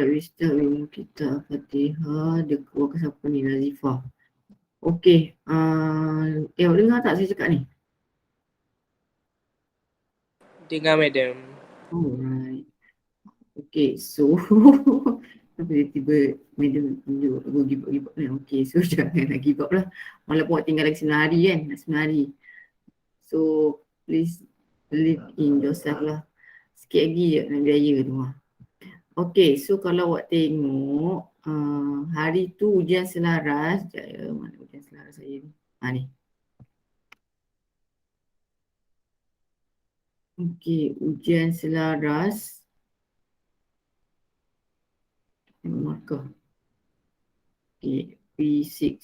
We start with kita Fatihah. Dia keluar ke siapa ni? Nazifah. Okay. Awak dengar tak saya cakap ni? Dengar, madam. Alright. Okay, so tiba-tiba madam tunjuk aku give up ni. Okay, so jangan nak give up lah. Walaupun awak tinggal lagi 9 hari kan? 9 hari. So, please believe in yourself lah. Sikit lagi je nak biaya tu lah. Okay, so kalau awak tengok hari tu ujian selaras. Mana ujian selaras saya ni? Ni. Okay, ujian selaras. Markah. Okay, P6.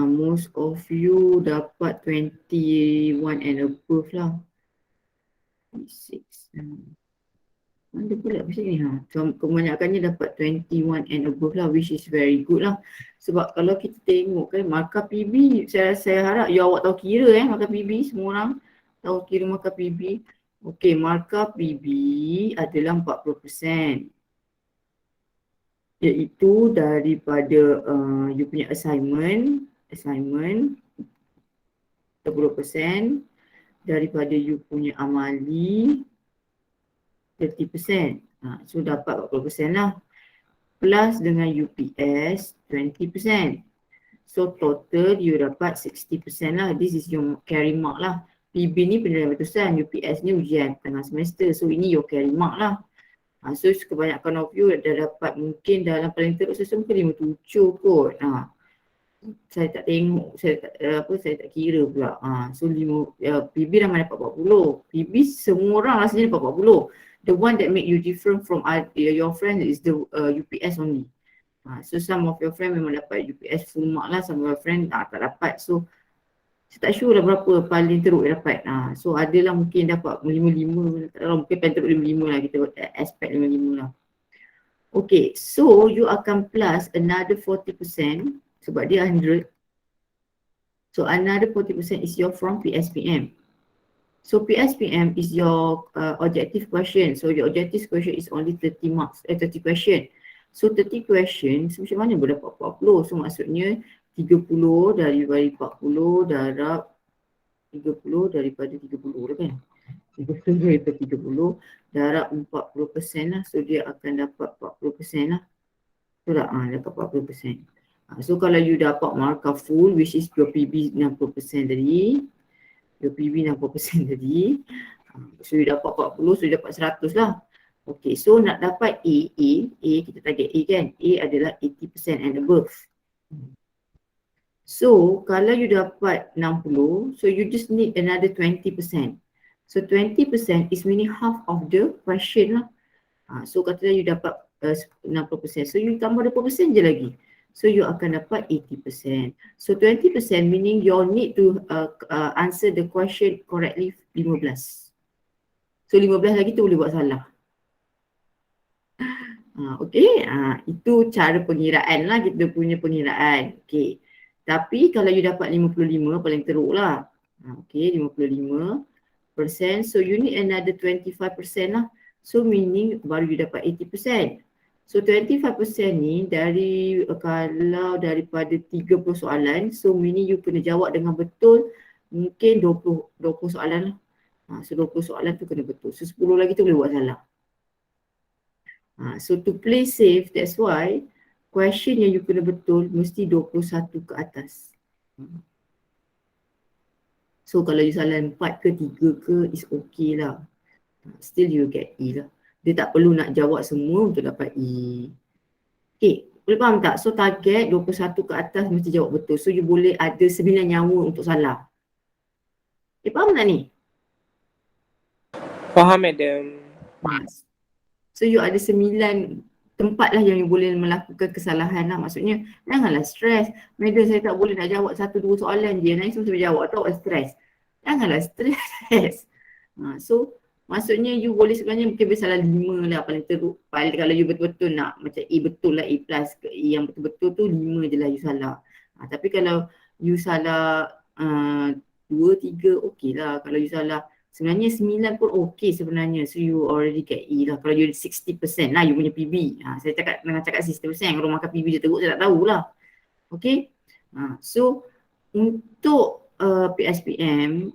Most of you dapat 21 and above lah. P6. Mana pula macam ni? Kebanyakannya dapat 21 and above lah, which is very good lah. Sebab kalau kita tengok kan markah PB, saya harap ya awak tahu kira markah PB, semua orang tahu kira markah PB. Okey, markah PB adalah 40%. Iaitu daripada you punya assignment 30%, daripada you punya amali 30%. So dapat 40% lah. Plus dengan UPS 20%. So total you dapat 60% lah. This is your carry mark lah. PB ni penilaian berterusan, UPS ni ujian tengah semester. So ini your carry mark lah. So kebanyakan of you dah dapat mungkin dalam paling teruk saya mungkin 57 kot. Saya tak tengok, saya tak kira pula. So PB dah dapat 40. PB semua orang rasanya dapat 40. The one that make you different from your friend is the UPS only. So some of your friend memang dapat UPS full mark lah, some of your friend tak dapat. So saya tak sure lah berapa paling teruk yang dapat. So adalah mungkin dapat 55, tak tahu mungkin paling teruk 55 lah, kita expect 55 lah. Okay, so you akan plus another 40% sebab dia 100. So another 40% is your from PSPM. So PSPM is your objective question. So your objective question is only 30 marks, 30 question. So 30 questions, macam mana boleh dapat 40? So maksudnya 30 daripada 40 darab 30 daripada 30 lah kan? 30 daripada 30 darab 40% lah. So dia akan dapat 40% lah. So tak? Dapat 40%. So kalau you dapat markah full, which is your PB 60% tadi, your PB 60% tadi, so you dapat 40, so you dapat 100 lah. Okay, so nak dapat A, kita target A kan? A adalah 80% and above. So kalau you dapat 60, so you just need another 20%. So 20% is meaning half of the question lah. So katalah you dapat 60%, so you tambah 20% je lagi. So you akan dapat 80%. So 20% meaning you need to answer the question correctly 15. So 15 lagi tu boleh buat salah. Okay, itu cara pengiraan lah, kita punya pengiraan. Okay, tapi kalau you dapat 55 paling teruk lah. Okay, 55%. So you need another 25% lah. So meaning baru you dapat 80%. So 25% ni kalau daripada 30 soalan, so meaning you kena jawab dengan betul mungkin 20 soalan lah. So 20 soalan tu kena betul. So 10 lagi tu boleh buat salah. So to play safe, that's why question yang you kena betul mesti 21 ke atas. So kalau you salah 4 ke 3 ke, is okay lah. Still you get E lah. Dia tak perlu nak jawab semua untuk dapat E. Okay, boleh faham tak? So target 21 ke atas mesti jawab betul. So you boleh ada 9 nyawa untuk salah. Okay, faham tak ni? Faham, madam. So you ada 9 tempat lah yang you boleh melakukan kesalahan lah. Maksudnya janganlah stres. Madam saya tak boleh nak jawab 1-2 soalan je. Nanti semua jawab atau stres. Janganlah stres. So maksudnya you boleh sebenarnya mungkin bersalah 5 lah paling teruk. Kalau you betul-betul nak macam A betul lah, A plus ke A yang betul-betul tu 5 je lah you salah. Tapi kalau you salah 2-3 okey lah. Kalau you salah Sebenarnya 9 pun okey sebenarnya. So you already get E lah. Kalau you 60% lah you punya PB. Saya cakap 60%. Kalau makan PB dia teruk saya tak tahulah. Okay. So untuk PSPM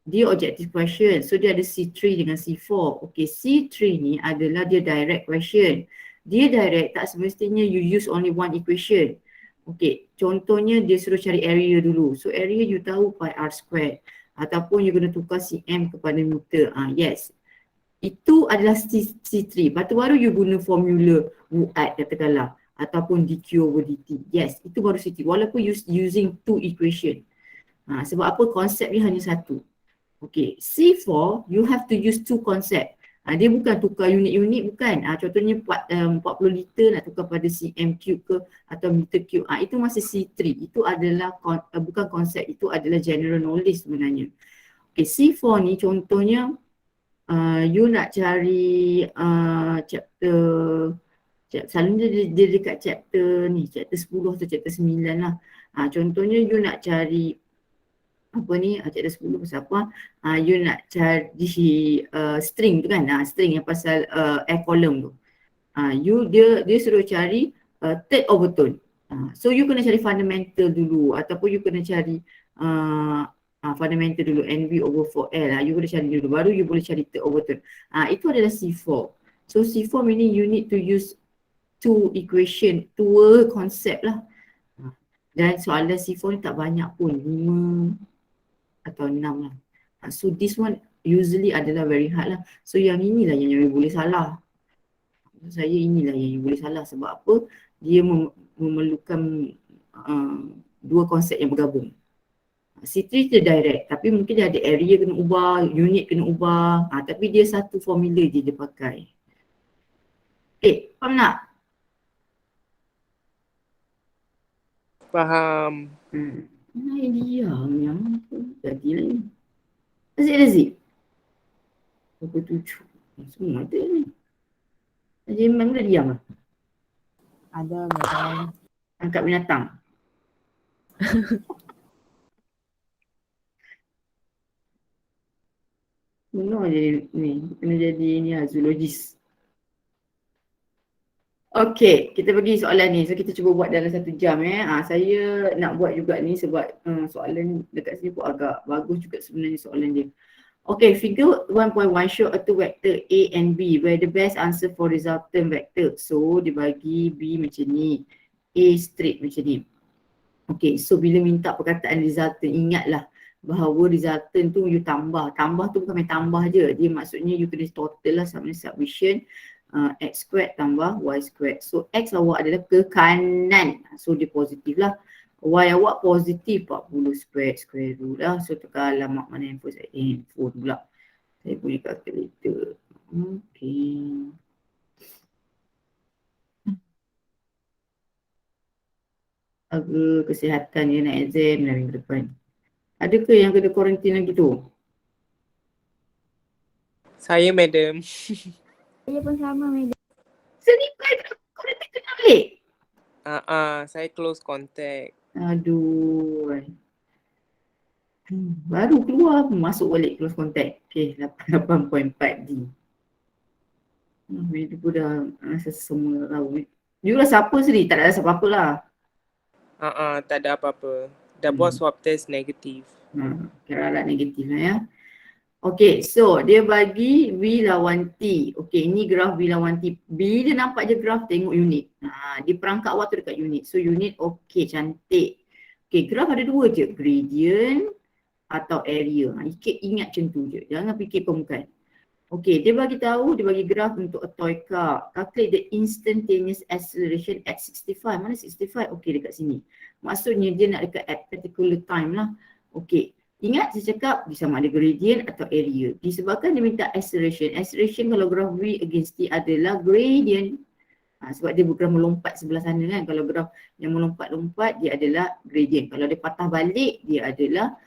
dia objective question. So dia ada C3 dengan C4. Okay, C3 ni adalah dia direct question. Dia direct tak semestinya you use only one equation. Okay, contohnya dia suruh cari area dulu. So area you tahu pi r squared. Ataupun you kena tukar cm kepada meter. Yes. Itu adalah C3. Lepas tu baru you guna formula Wuat katakanlah. Ataupun dq over dt. Yes, itu baru C3. Walaupun using two equation. Sebab apa? Konsep dia hanya satu. Okay, C4 you have to use two concept. Dia bukan tukar unit-unit, bukan. Contohnya 40 liter nak tukar pada cm cube ke atau meter cube. Itu masih C3. Itu adalah bukan konsep, itu adalah general knowledge sebenarnya. Okay, C4 ni contohnya you nak cari chapter selalunya dia dekat chapter ni, chapter 10 atau chapter 9 lah. Contohnya you nak cari chapter 10 pasal apa? You nak cari string tu kan, string yang pasal air column tu. Dia suruh cari third overtone. So you kena cari fundamental dulu ataupun you kena cari fundamental dulu, NV over 4L. You kena cari dulu, baru you boleh cari third overtone. Itu adalah C4. So C4 meaning you need to use two equation, two concept lah. Dan soalan C4 ni tak banyak pun, 5 atau 6 lah. So this one usually adalah very hard lah. So yang inilah yang you boleh salah. Saya inilah yang you boleh salah. Sebab apa? Dia memerlukan dua konsep yang bergabung. C3 dia direct, tapi mungkin dia ada area kena ubah, unit kena ubah. Tapi dia satu formula je dia pakai. Okay, faham tak? Faham. Ini dia yang jadilah ni. Razik. Berapa tujuh? Semua ada ni. Razik memang dah diam lah. Ada madam. Angkat binatang. Kena jadi ni. Kena jadi ni lah, zoologist. Okay, kita pergi soalan ni. So kita cuba buat dalam 1 jam Saya nak buat juga ni sebab soalan dekat sini pun agak bagus juga sebenarnya soalan dia. Okay, figure 1.1 show a two vector A and B where the best answer for resultant vector. So dia bagi B macam ni, A straight macam ni. Okay, so bila minta perkataan resultant, ingatlah bahawa resultant tu you tambah. Tambah tu bukan main tambah je. Dia maksudnya you kena total lah sama submission. X squared tambah Y squared. So X awak adalah ke kanan. So dia positif lah. Y awak positif 40 square root lah. So tekan alamat mana handphone saya. Handphone pula. Saya punya calculator. Okay. Agak kesihatan dia nak exam dah minggu depan. Adakah yang kena quarantine lagi tu? Saya madam. Saya pun sama madam. Sedikit quarantine kena balik. Saya close contact. Aduh. Baru keluar masuk balik close contact. Okay, 8.4D. Dia pun dah rasa semua tahu. You rasa apa sendiri? Tak ada rasa apa-apa lah. Tak ada apa-apa. Dah buat swab test negatif. Kira alat negatif lah ya. Okay, so dia bagi V lawan T. Okay, ini graf V lawan T. Bila nampak je graf, tengok unit. Dia perangkat awak tu dekat unit. So unit okay, cantik. Okay, graf ada dua je. Gradient atau area. Ingat macam tu je. Jangan fikir permukaan. Okay, dia bagi tahu, dia bagi graf untuk a toy car. Calculate the instantaneous acceleration at 65. Mana 65? Okay, dekat sini. Maksudnya dia nak dekat at particular time lah. Okay. Ingat saya cakap dia sama ada gradient atau area. Disebabkan dia minta acceleration. Acceleration kalau graf V against T adalah gradient. Sebab dia bukan melompat sebelah sana kan. Kalau graf yang melompat-lompat dia adalah gradient. Kalau dia patah balik dia adalah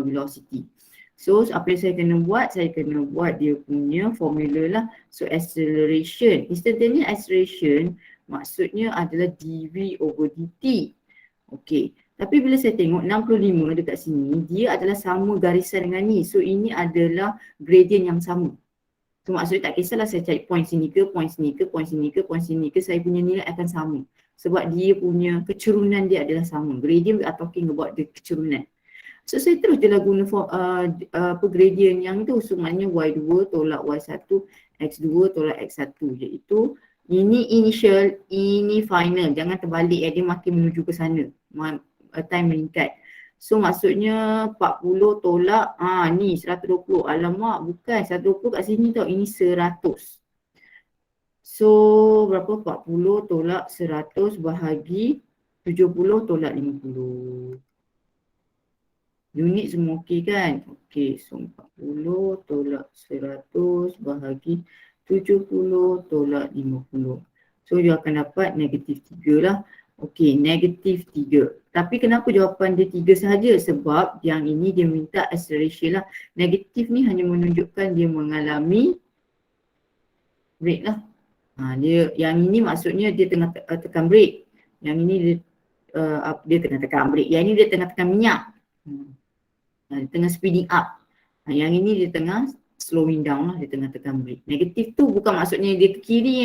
velocity. So apa yang saya kena buat? Saya kena buat dia punya formula lah. So acceleration, instantaneous acceleration maksudnya adalah dv over dt. Okay. Tapi bila saya tengok 65 dekat sini, dia adalah sama garisan dengan ni. So ini adalah gradient yang sama. So maksudnya tak kisahlah saya cari point sini ke, point sini ke, point sini ke, point sini ke, saya punya nilai akan sama. Sebab dia punya kecerunan dia adalah sama. Gradient we are talking about the kecerunan. So saya terus je lah guna gradient yang tu. So maknanya Y2 tolak Y1, X2 tolak X1. Iaitu ini initial, ini final. Jangan terbalik dia makin menuju ke sana. Time meningkat. So maksudnya 40 tolak, ni 120. Alamak bukan 120 kat sini tau, ini 100. So berapa? 40 tolak 100 bahagi 70 tolak 50. Unit semua okey kan? Okey, so 40 tolak 100 bahagi 70 tolak 50. So you akan dapat negatif 3 lah. Okey, negatif 3. Tapi kenapa jawapan dia 3 sahaja? Sebab yang ini dia minta acceleration lah. Negatif ni hanya menunjukkan dia mengalami brake lah. Dia yang ini maksudnya dia tengah tekan brake. Yang ini dia tengah tekan brake. Yang ini dia tengah tekan minyak. Dia tengah speeding up. Yang ini dia tengah slowing down lah. Dia tengah tekan brake. Negatif tu bukan maksudnya dia ke kiri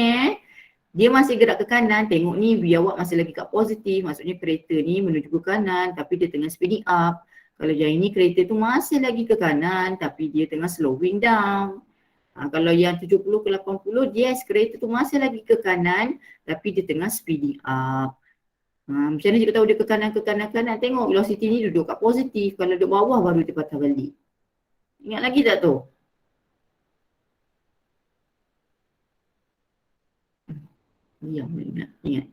Dia masih gerak ke kanan, tengok ni V awak masih lagi kat positif, maksudnya kereta ni menuju ke kanan tapi dia tengah speeding up. Kalau yang ini kereta tu masih lagi ke kanan tapi dia tengah slowing down. Kalau yang 70 ke 80, yes kereta tu masih lagi ke kanan tapi dia tengah speeding up. Macam mana kita tahu dia ke kanan, tengok velocity ni duduk kat positif, kalau duduk bawah baru dia patah balik. Ingat lagi tak tu? Yang ingat.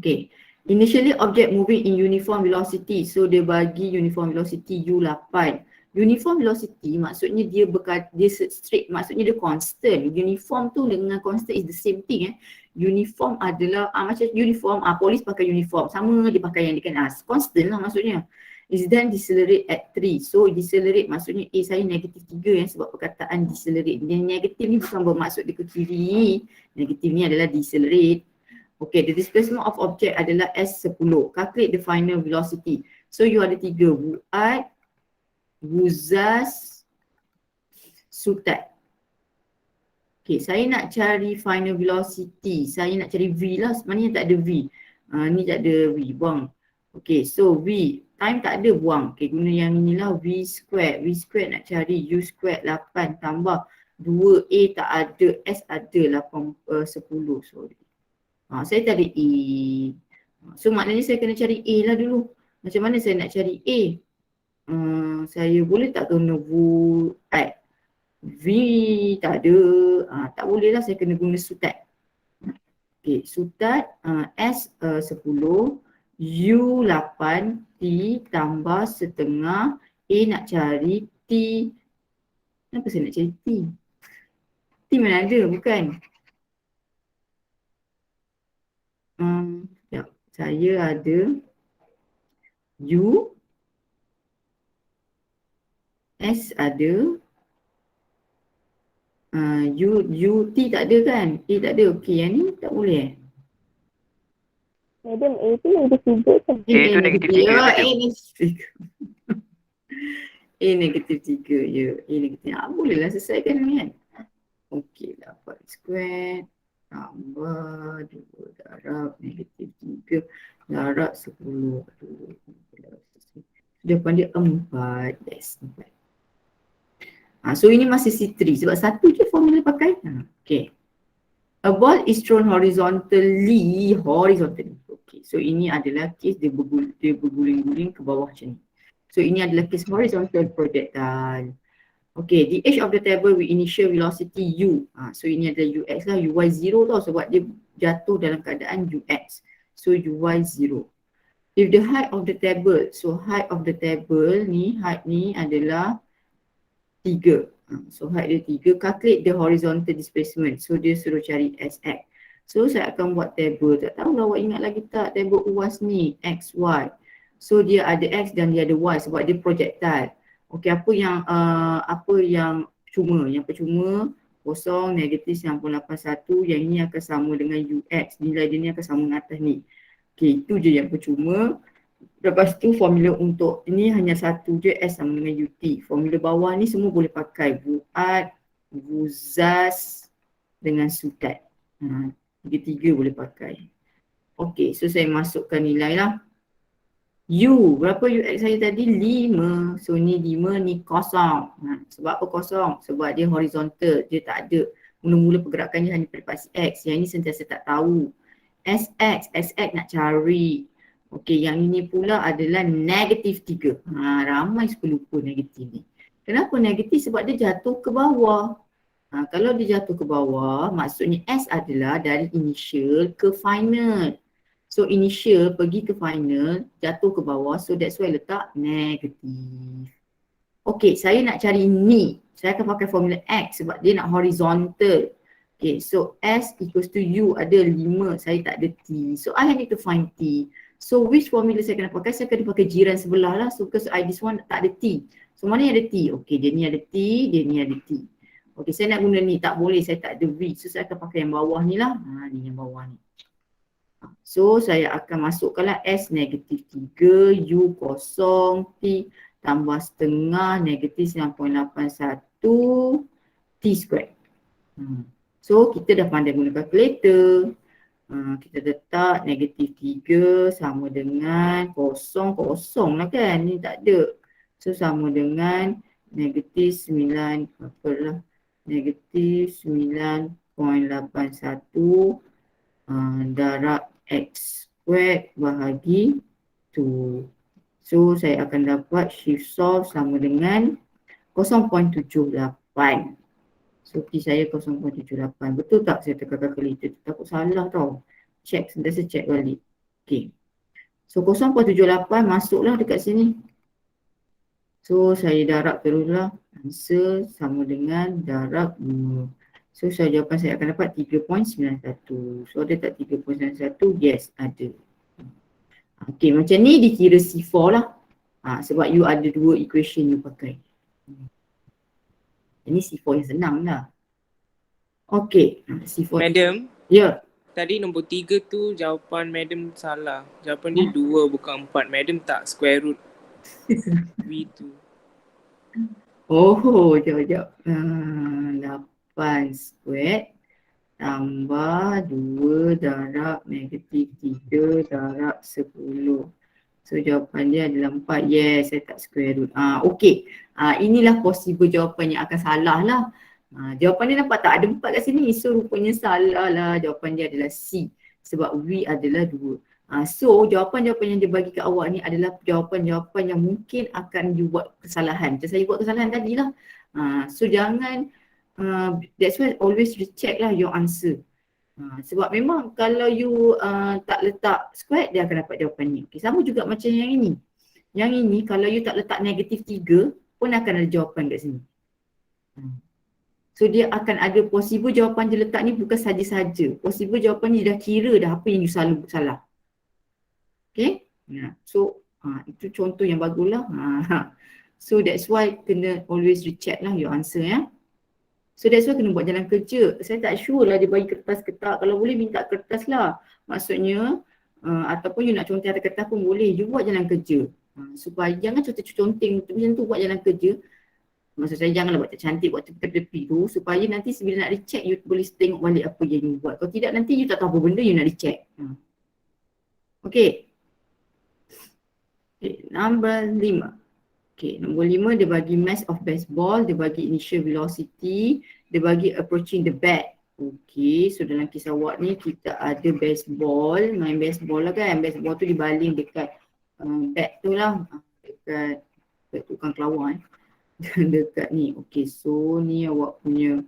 Okay. Initially object moving in uniform velocity. So dia bagi uniform velocity U8. Uniform velocity maksudnya dia straight, maksudnya dia constant. Uniform tu dengan constant is the same thing Uniform adalah macam uniform, polis pakai uniform. Sama dia pakai yang dia kan constant lah maksudnya. Is then decelerate at 3. So decelerate maksudnya saya negatif 3 sebab perkataan decelerate. Dia negatif ni bukan bermaksud dia ke kiri. Negatif ni adalah decelerate. Okay, the displacement of object adalah S10. Calculate the final velocity. So you ada 3. Buat, Buzaz, Sutat. Okay, saya nak cari final velocity. Saya nak cari V lah. Sebenarnya tak ada V. Ni tak ada V. Buang. Okay, so V. Time tak ada, buang. Okay, guna yang inilah V squared. V squared nak cari U squared 8 tambah 2A tak ada, S ada 10. Sorry. Saya tak ada A. So maknanya saya kena cari A lah dulu. Macam mana saya nak cari A? Saya boleh tak guna buat V tak ada. Tak boleh lah, saya kena guna sutat. Okay, sutat S10 U8 T tambah setengah A nak cari T. Kenapa saya nak cari T? T mana ada, bukan? Saya ada U, S ada, U, T tak ada kan? T tak ada, okey yang ni tak boleh Madam, A tu negatif 3 kan? A tu negatif 3 A saja. negatif 3. A negatif 3 je. A negatif 3. Bolehlah selesaikan ni kan? Okey, dapat square tambah 2 darab negatif 3 darab 10. Jawapan dia 4. Yes, 4. So ini masih C3 sebab satu je formula pakai. Okay. A ball is thrown horizontally. Okay. So ini adalah case dia berguling-guling ke bawah macam ni. So ini adalah case horizontal projectile. Okay, the edge of the table with initial velocity U. So ini adalah UX lah, UY 0 tau sebab dia jatuh dalam keadaan UX. So UY 0. If the height of the table, so height of the table ni, height ni adalah 3. So height dia 3, calculate the horizontal displacement. So dia suruh cari SX. So saya akan buat table, tak tahulah awak ingat lagi tak table UAS ni, X, Y. So dia ada X dan dia ada Y sebab dia projectile. Okey, apa yang cuma? Yang percuma kosong, negatif 98.1, yang ini akan sama dengan UX, nilai dia ni akan sama dengan atas ni. Okey, itu je yang percuma. Lepas tu formula untuk ini hanya satu je, S sama dengan UT. Formula bawah ni semua boleh pakai. Vuat, Vuzas dengan Sutat. Tiga-tiga boleh pakai. Okey, so saya masukkan nilai lah. U, berapa UX saya tadi? 5. So ni 5, ni kosong. Sebab apa kosong? Sebab dia horizontal, dia tak ada. Mula-mula pergerakannya hanya pada pasti X. Yang ini sentiasa tak tahu. SX nak cari. Okey, yang ini pula adalah negatif 3. Ramai suka lupa negatif ni. Kenapa negatif? Sebab dia jatuh ke bawah. Kalau dia jatuh ke bawah, maksudnya S adalah dari initial ke final. So initial pergi ke final, jatuh ke bawah, so that's why letak negatif. Okey, saya nak cari ni. Saya akan pakai formula X sebab dia nak horizontal. Okay, so S equals to U ada 5, saya tak ada T. So I need to find T. So which formula saya kena pakai? Saya kena pakai jiran sebelah lah. So because this one tak ada T. So mana yang ada T? Okay, dia ni ada T, dia ni ada T. Okay, saya nak guna ni. Tak boleh, saya tak ada V. So saya akan pakai yang bawah ni lah. Ni yang bawah ni. So saya akan masukkanlah S negatif 3, U kosong, T tambah setengah negatif 9.81 T square. So kita dah pandai guna kalkulator. Kita letak negatif 3 sama dengan kosong lah kan, ni tak ada. So sama dengan negatif 9 apalah, negatif 9.81 darab X squared bahagi 2. So saya akan dapat shift solve sama dengan 0.78. So T saya 0.78. Betul tak saya tekan kalkulator? Takut salah tau. Check, sentiasa check balik. Okay. So 0.78 masuklah dekat sini. So saya darab teruslah. Answer sama dengan darab 5. So jawapan saya akan dapat 3.91. So ada tak 3.91? Yes, ada. Okay, macam ni dikira C4 lah. Sebab you ada dua equation you pakai. Ini C4 yang senang lah. Okay, C4. Madam, Ya. tadi nombor 3 tu jawapan madam salah. Jawapan dia 2 bukan 4. Madam tak square root V2. Oh, jap. 8 square tambah 2 darab negatif 3 darab 10. So jawapan dia adalah 4. Yes, saya tak square root. Okey. Inilah possible jawapan yang akan salah lah. Jawapan dia nampak tak ada 4 kat sini. So rupanya salah lah. Jawapan dia adalah C. Sebab V adalah 2. So jawapan-jawapan yang dia bagi kat awak ni adalah jawapan-jawapan yang mungkin akan you buat kesalahan. Macam saya buat kesalahan tadi lah. So jangan, that's why always recheck lah your answer. Sebab memang kalau you tak letak square, dia akan dapat jawapan ni. Okay, sama juga macam yang ini. Yang ini kalau you tak letak negatif 3 pun akan ada jawapan kat sini. So dia akan ada possible jawapan dia letak ni bukan saja-saja. Possible jawapan dia dah kira dah apa yang you salah. Okay. So itu contoh yang bagus lah. So that's why kena always recheck lah your answer ya. So that's why kena buat jalan kerja. Saya tak sure lah dia bagi kertas ke tak. Kalau boleh minta kertas lah. Maksudnya ataupun you nak conteng atas kertas pun boleh. You buat jalan kerja. Supaya jangan conteng macam tu, buat jalan kerja. Maksud saya janganlah buat cantik, buat tepi-tepi tu. Supaya nanti bila nak recheck you boleh tengok balik apa yang you buat. Kalau tidak nanti you tak tahu apa benda you nak recheck. Okay. Okay, number 5. Okay, nombor 5 dia bagi mass of baseball, dia bagi initial velocity, dia bagi approaching the bat. Okay, so dalam kisah awak ni kita ada baseball, main baseball lah kan. Baseball tu dibaling dekat bat tu lah, dekat tukang kelawar dekat ni. Okay, so ni awak punya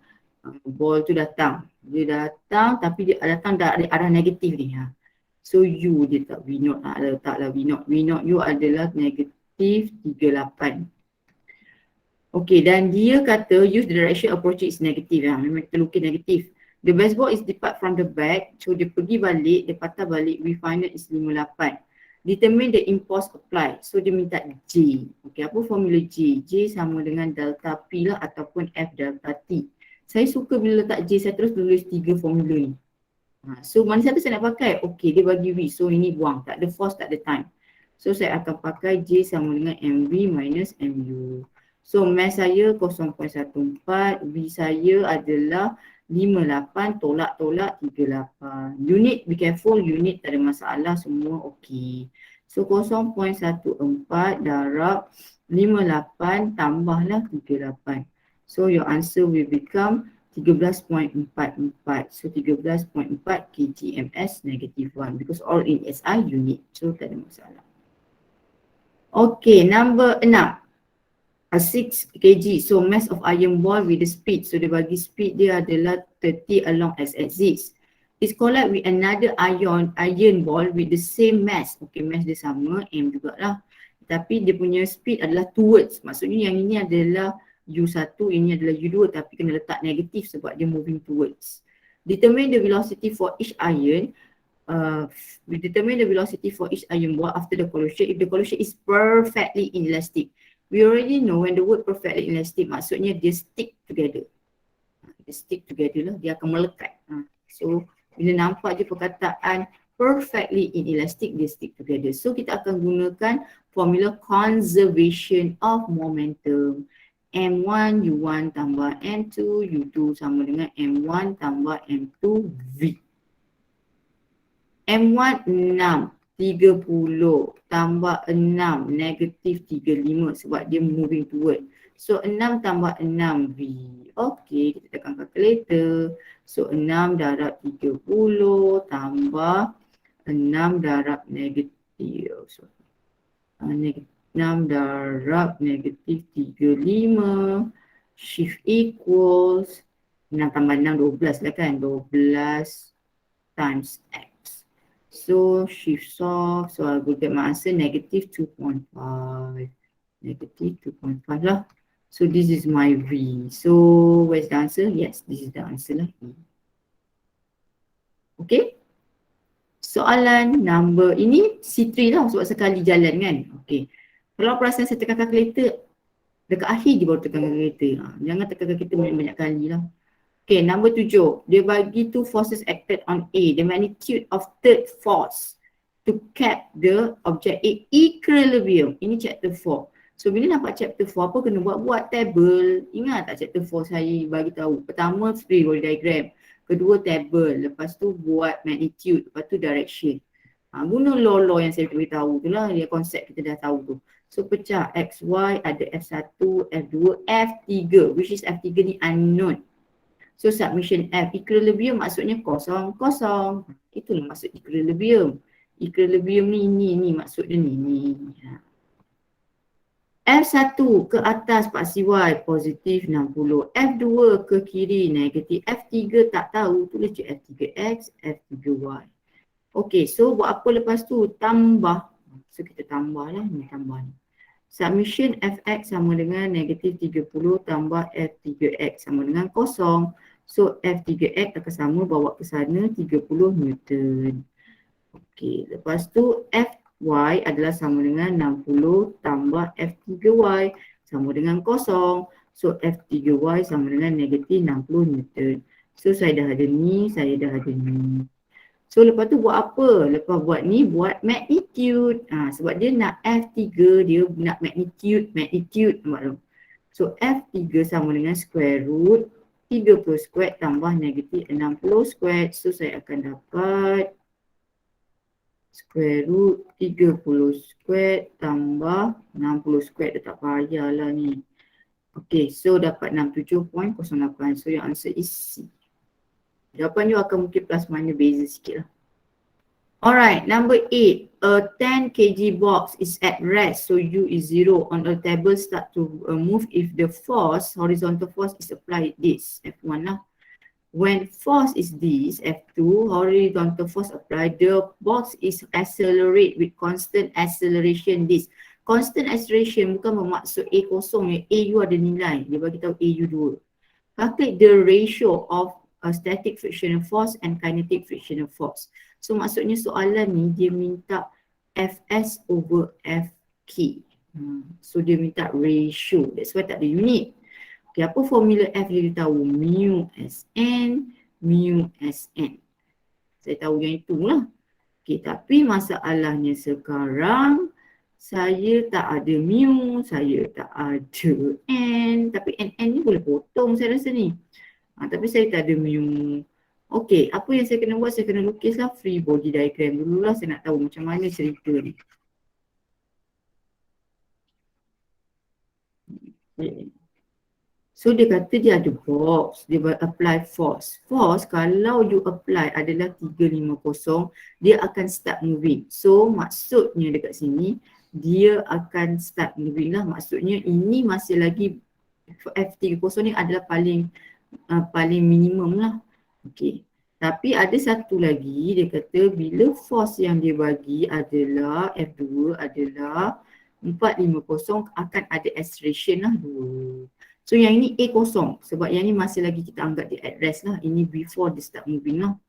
ball tu datang. Dia datang tapi dia datang dari arah negatif ni. So U dia tak V0 lah, letaklah V0. V0 U adalah negatif 38. Okay, dan dia kata use the direction approach is negative. Memang kita lukis negatif. The baseball is depart from the bat. So dia pergi balik, dia patah balik. V final is 58. Determine the impulse applied. So dia minta J. Okay, apa formula J? J sama dengan delta P lah ataupun F delta T. Saya suka bila letak J, saya terus tulis 3 formula ni. So mana satu saya nak pakai? Okay, dia bagi V. So ini buang. Tak ada force, tak ada time. So saya akan pakai J sama dengan MV minus MU. So mass saya 0.14, V saya adalah 58 tolak 38. Unit, be careful, unit tak ada masalah, semua okey. So 0.14 darab 58 tambahlah 38. So your answer will become 13.44. So 13.4 kgms -1 because all in SI unit. So tak ada masalah. Okay, number 6. 6 kg. So mass of iron ball with the speed. So dia bagi speed dia adalah 30 along x-axis. It's collide with another iron ball with the same mass. Okay, mass dia sama, M jugalah. Tapi dia punya speed adalah towards. Maksudnya yang ini adalah U1, ini adalah U2 tapi kena letak negatif sebab dia moving towards. Determine the velocity for each iron. We determine the velocity for each iron ball after the collision if the collision is perfectly inelastic. We already know when the word perfectly inelastic maksudnya dia stick together. Dia stick together lah, dia akan melekat. So bila nampak je perkataan perfectly inelastic, dia stick together. So kita akan gunakan formula conservation of momentum. M1 U1 tambah M2 U2 sama dengan M1 tambah M2 V. M1 6 30 tambah 6 negatif 35 sebab dia moving toward. So 6 tambah 6 V. Okey, kita tekan calculator. So 6 darab 30 tambah 6 darab negatif. 6 darab negatif 35 shift equals 6 tambah 6 12 lah kan, 12 times X. So shift solve, so I will get my answer negative 2.5. Negative 2.5 lah. So this is my V. So where's the answer? Yes, this is the answer lah. Okay. Soalan number ini C3 lah sebab sekali jalan kan. Okay. Kalau perasan saya tekan calculator, dekat akhir je baru tekan calculator. Jangan tekan calculator banyak-banyak kali lah. Okay, number 7. Dia bagi two forces acted on A. The magnitude of third force to cap the object A equilibrium. Ini chapter 4. So bila nampak chapter 4 apa kena buat table. Ingat tak chapter 4 saya bagi tahu. Pertama free body diagram. Kedua table. Lepas tu buat magnitude. Lepas tu direction. Guna law yang saya beritahu tu lah. Dia konsep kita dah tahu tu. So pecah XY ada F1, F2, F3. Which is F3 ni unknown. So submission F, equilibrium maksudnya kosong. Itulah maksud equilibrium. Equilibrium ni maksud dia ni. F1 ke atas paksi Y positif 60. F2 ke kiri negatif. F3 tak tahu, tulis je F3X, F3Y. Okay, so buat apa lepas tu? Tambah. So kita tambah lah, ni tambah ni. Submission Fx sama dengan negatif 30 tambah F3x sama dengan kosong. So F3x akan sama bawa ke sana 30 Newton. Okey, lepas tu Fy adalah sama dengan 60 tambah F3y sama dengan kosong. So F3y sama dengan negatif 60 Newton. So saya dah ada ni, saya dah ada ni. So lepas tu buat apa? Lepas buat ni buat magnitude. Sebab dia nak F3, dia nak magnitude. Nampak tak? So F3 sama dengan square root 30 square tambah negatif 60 square. So saya akan dapat square root 30 square tambah 60 square. Dia tak payahlah ni. Okay, so dapat 67.08. So your answer is C. Jawapan you akan mungkin plus minus beza sikit lah. Alright, number 8. A 10 kg box is at rest. So U is 0. On a table start to move if the force, horizontal force is applied this. F1 lah. When force is this, F2, horizontal force applied, the box is accelerate with constant acceleration this. Constant acceleration bukan bermaksud A kosong ya. AU ada nilai. Dia bagi tahu AU2. Calculate the ratio of static frictional force and kinetic frictional force. So maksudnya soalan ni dia minta Fs over Fk. So dia minta ratio. That's why tak ada unit. Okay, apa formula F dia tahu? Mu Sn, mu Sn. Saya tahu yang itulah. Okay, tapi masalahnya sekarang saya tak ada mu, saya tak ada n. Tapi n ni boleh potong saya rasa ni. Tapi saya tak ada mu. Okey, apa yang saya kena buat? Saya kena lukislah free body diagram dululah. Saya nak tahu macam mana cerita ni. So dia kata dia ada box, dia apply force. Force kalau you apply adalah 350, dia akan start moving. So maksudnya dekat sini, dia akan start moving lah. Maksudnya ini masih lagi F30 ni adalah paling minimum lah. Okay. Tapi ada satu lagi, dia kata bila force yang dia bagi adalah F2 adalah 450 akan ada acceleration lah 2. So yang ini A kosong sebab yang ni masih lagi kita anggap dia at rest lah. Ini before dia start moving lah.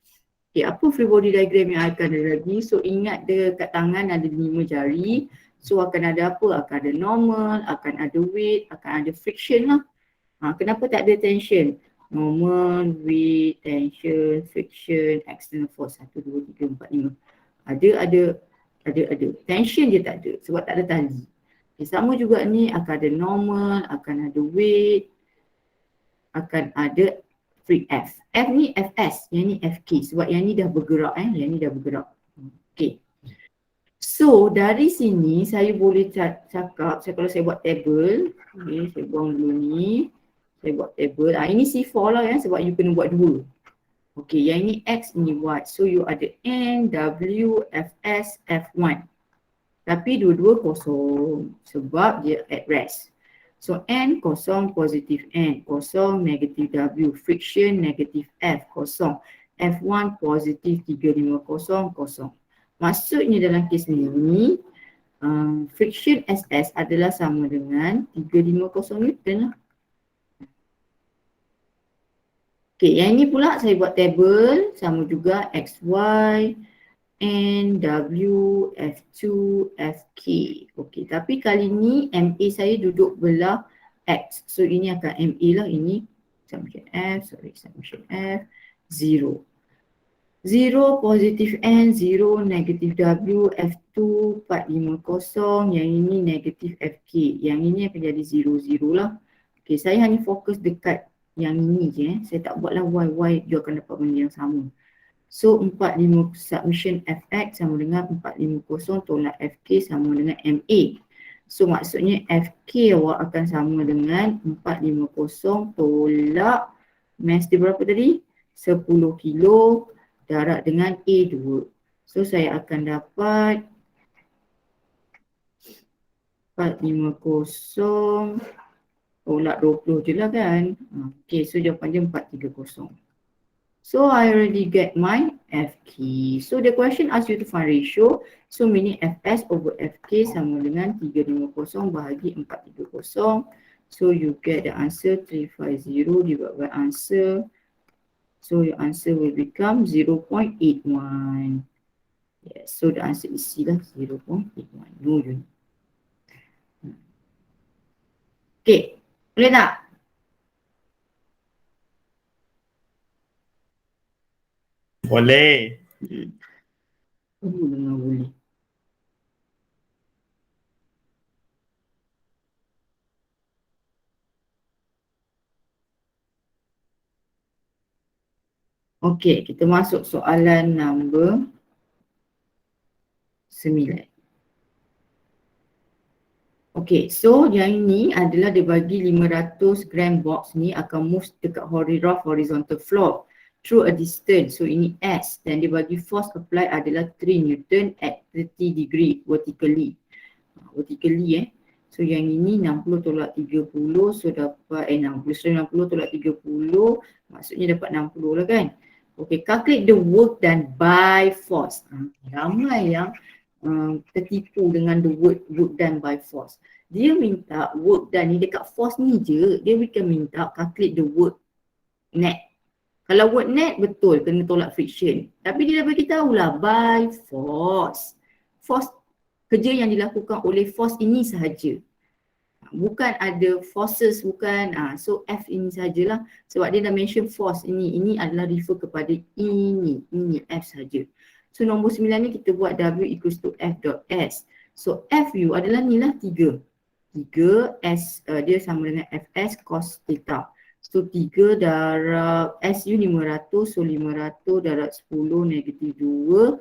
Okay, apa free body diagram yang akan ada lagi? So ingat dekat tangan ada 5 jari. So akan ada apa? Akan ada normal, akan ada weight, akan ada friction lah. Kenapa tak ada tension? Normal, weight, tension, friction, external force. 1, 2, 3, 4, 5. Ada. Tension dia tak ada sebab tak ada tali. Okay, sama juga ni akan ada normal, akan ada weight, akan ada free F. F ni Fs, yang ni Fk sebab yang ni dah bergerak yang ni dah bergerak. Okay. So dari sini saya boleh cakap, kalau saya buat table, okay, saya buang dulu ni. Saya buat table. Ini C4 lah sebab you kena buat 2. Okay, yang ini X, ini Y. So you ada N, W, Fs, F1. Tapi dua-dua kosong sebab dia at rest. So N kosong, positif N. Kosong, negatif W. Friction, negatif F. Kosong. F1 positif 350, kosong. Maksudnya dalam kes ni, friction SS adalah sama dengan 350 Newton lah. Okay, yang ini pula saya buat table. Sama juga XY. N, W, F2, Fk. Okey, tapi kali ni MA saya duduk belah X. So ini akan MA lah, ini summation F, 0. 0 positif N, 0 negatif W, F2, 450. Yang ini negatif Fk. Yang ini akan jadi 0 lah. Okey, saya hanya fokus dekat yang ini je. Saya tak buatlah Y, you akan dapat benda yang sama. So 45 submission Fx sama dengan 450 tolak Fk sama dengan MA. So maksudnya Fk awak akan sama dengan 450 tolak mass dia berapa tadi? 10 kilo darab dengan A2. So saya akan dapat 450 tolak 20 je lah kan. Okay, so jawapan dia 430. So I already get my Fk. So the question asks you to find ratio. So meaning Fs over Fk sama dengan 350 bahagi 430. So you get the answer 350 divided by answer. So your answer will become 0.81. Yes, so the answer is C lah, 0.81. No unit. Okay, boleh tak? Boleh. Boleh. Okey, kita masuk soalan nombor 9. Okey, so yang ini adalah dia bagi 500 gram box ni akan move dekat rough horizontal floor through a distance. So ini S dan dia bagi force apply adalah 3 Newton at 30 degree vertically. So yang ini 60 tolak 30, so dapat 60 tolak 30 maksudnya dapat 60 lah kan. Okay, calculate the work done by force. Ramai yang tertipu dengan the work done by force. Dia minta work done ni dekat force ni je, dia bukan minta calculate the work net. Kalau work net betul kena tolak friction. Tapi dia dah bagi tahulah by force. Force, kerja yang dilakukan oleh force ini sahaja. Bukan ada forces, bukan. So F ini sajalah sebab dia dah mention force ini. Ini adalah refer kepada ini F saja. So nombor 9 ni kita buat W equals to F dot S. So FU adalah ni lah 3. 3 S dia sama dengan Fs cos theta. So 3 darab SU 500, so 500 darab 10 negatif 2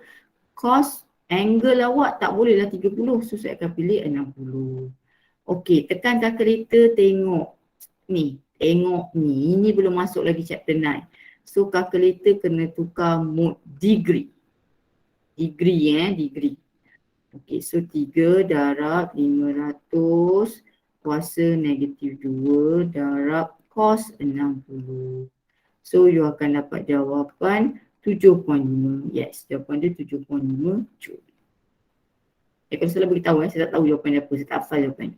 cos angle awak tak boleh lah 30, so saya akan pilih 60. Okey, tekan kalkulator tengok ni. Tengok ni, ini belum masuk lagi chapter 9. So kalkulator kena tukar mode degree. Degree. Okey, so 3 darab 500 kuasa negatif 2 darab cos 60. So you akan dapat jawapan 7.5. Yes, jawapan dia 7.5 Joule. Kalau salah beritahu saya tak tahu jawapan dia apa, saya tak hafal jawapan.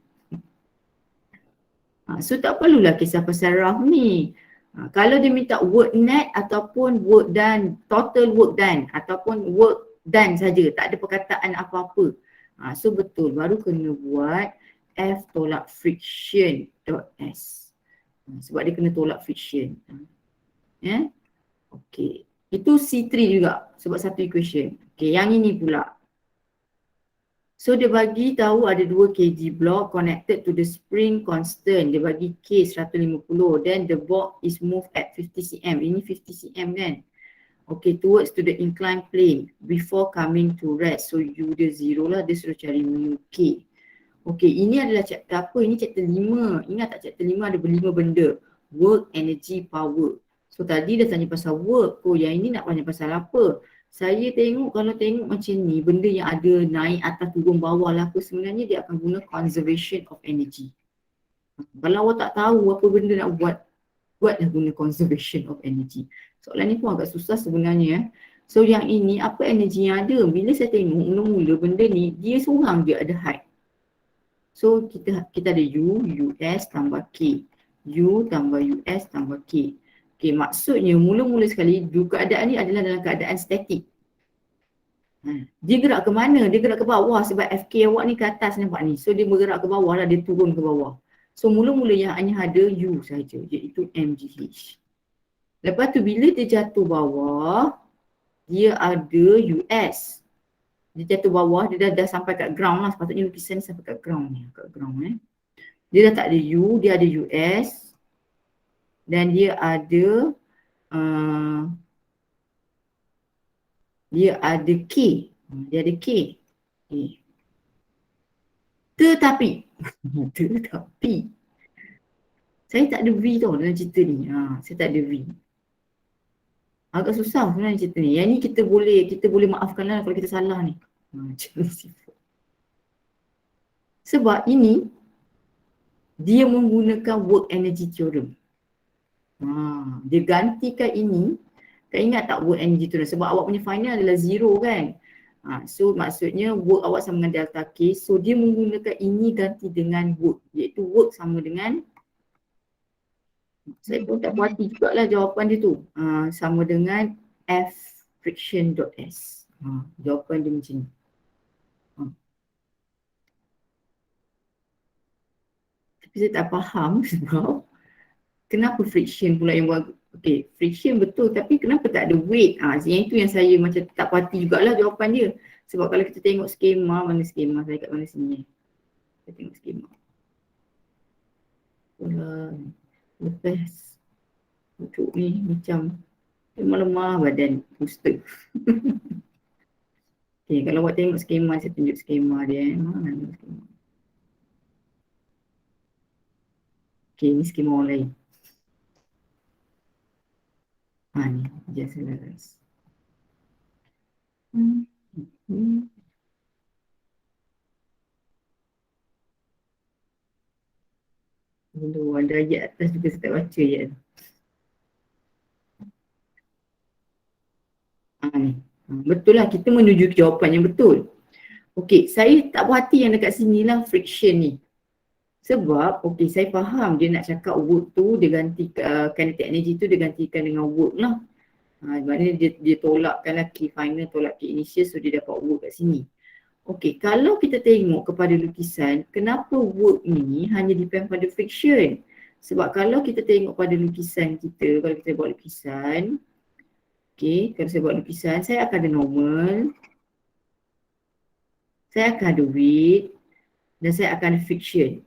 So tak perlulah kisah pasal raf ni. Kalau dia minta work net ataupun work done, total work done ataupun work done saja, tak ada perkataan apa-apa. So betul, baru kena buat F tolak friction dot S. Sebab dia kena tolak friction. Ya. Okey. Itu C3 juga sebab satu equation. Okey, yang ini pula. So dia bagi tahu ada 2 kg block connected to the spring constant. Dia bagi K 150. Then the box is moved at 50 cm. Ini 50 cm kan? Okay, towards to the inclined plane before coming to rest. So U dia 0 lah. Dia suruh cari mu K. Okay, ini adalah chapter apa? Ini chapter 5. Ingat tak chapter 5 ada 5 benda. Work, energy, power. So tadi dah tanya pasal work. Oh, yang ini nak tanya pasal apa? Saya tengok, kalau tengok macam ni, benda yang ada naik atas turun bawah lah apa, sebenarnya dia akan guna conservation of energy. Kalau awak tak tahu apa benda nak buatlah guna conservation of energy. Soalan ni pun agak susah sebenarnya. So yang ini, apa energy yang ada? Bila saya tengok mula-mula benda ni, dia seorang je ada height. So kita ada U, US tambah K. U tambah US tambah K. Okay, maksudnya mula-mula sekali keadaan ni adalah dalam keadaan statik. Dia gerak ke mana? Dia gerak ke bawah sebab FK awak ni ke atas nampak ni. So dia bergerak ke bawah lah, dia turun ke bawah. So mula-mula yang hanya ada U saja, iaitu MGH. Lepas tu bila dia jatuh bawah, dia ada US. Dia jatuh bawah, dia dah sampai kat ground lah. Sepatutnya lukisan sampai kat ground ni. Dia dah tak ada U, dia ada US. Dan dia ada K. Dia ada K. Okay. Tetapi saya tak ada V tau dalam cerita ni. Saya tak ada V. Agak susah sebenarnya cerita ni. Yang ni kita boleh maafkan lah kalau kita salah ni. Sebab ini dia menggunakan work energy theorem. Dia gantikan ini. Kau ingat tak work energy theorem? Sebab awak punya final adalah 0 kan? So maksudnya work awak sama dengan delta K. So dia menggunakan ini ganti dengan work. Iaitu work sama dengan, saya pun tak puas hati jugalah jawapan dia tu. Sama dengan F friction dot S. Jawapan dia macam ni. Tapi saya tak faham sebab kenapa friction pula yang buat. Okay, friction betul tapi kenapa tak ada weight? Yang itu yang saya macam tak pasti jugalah jawapan dia. Sebab kalau kita tengok skema, mana skema saya kat mana sini. Kita tengok skema. Lepas duduk ni macam lemah-lemah badan booster. Okay, kalau awak tengok skema, saya tunjuk skema dia. Mana skema? Okay, ni skema orang lain. Ni, just analyze. Dulu ada ayat atas juga saya tak baca ayat. Ni. Betul lah, kita menuju ke jawapan yang betul. Okey, saya tak puas hati yang dekat sini lah friction ni. Sebab, okey, saya faham dia nak cakap work tu dia ganti, kinetic energy tu dia gantikan dengan work lah. Maknanya dia tolakkan lah key final, tolak key initial, so dia dapat work kat sini. Okey, kalau kita tengok kepada lukisan, kenapa work ni hanya depend pada friction? Sebab kalau kita tengok pada lukisan kita, kalau kita buat lukisan, okey, kalau saya buat lukisan, saya akan ada normal. saya akan ada weight dan saya akan ada friction.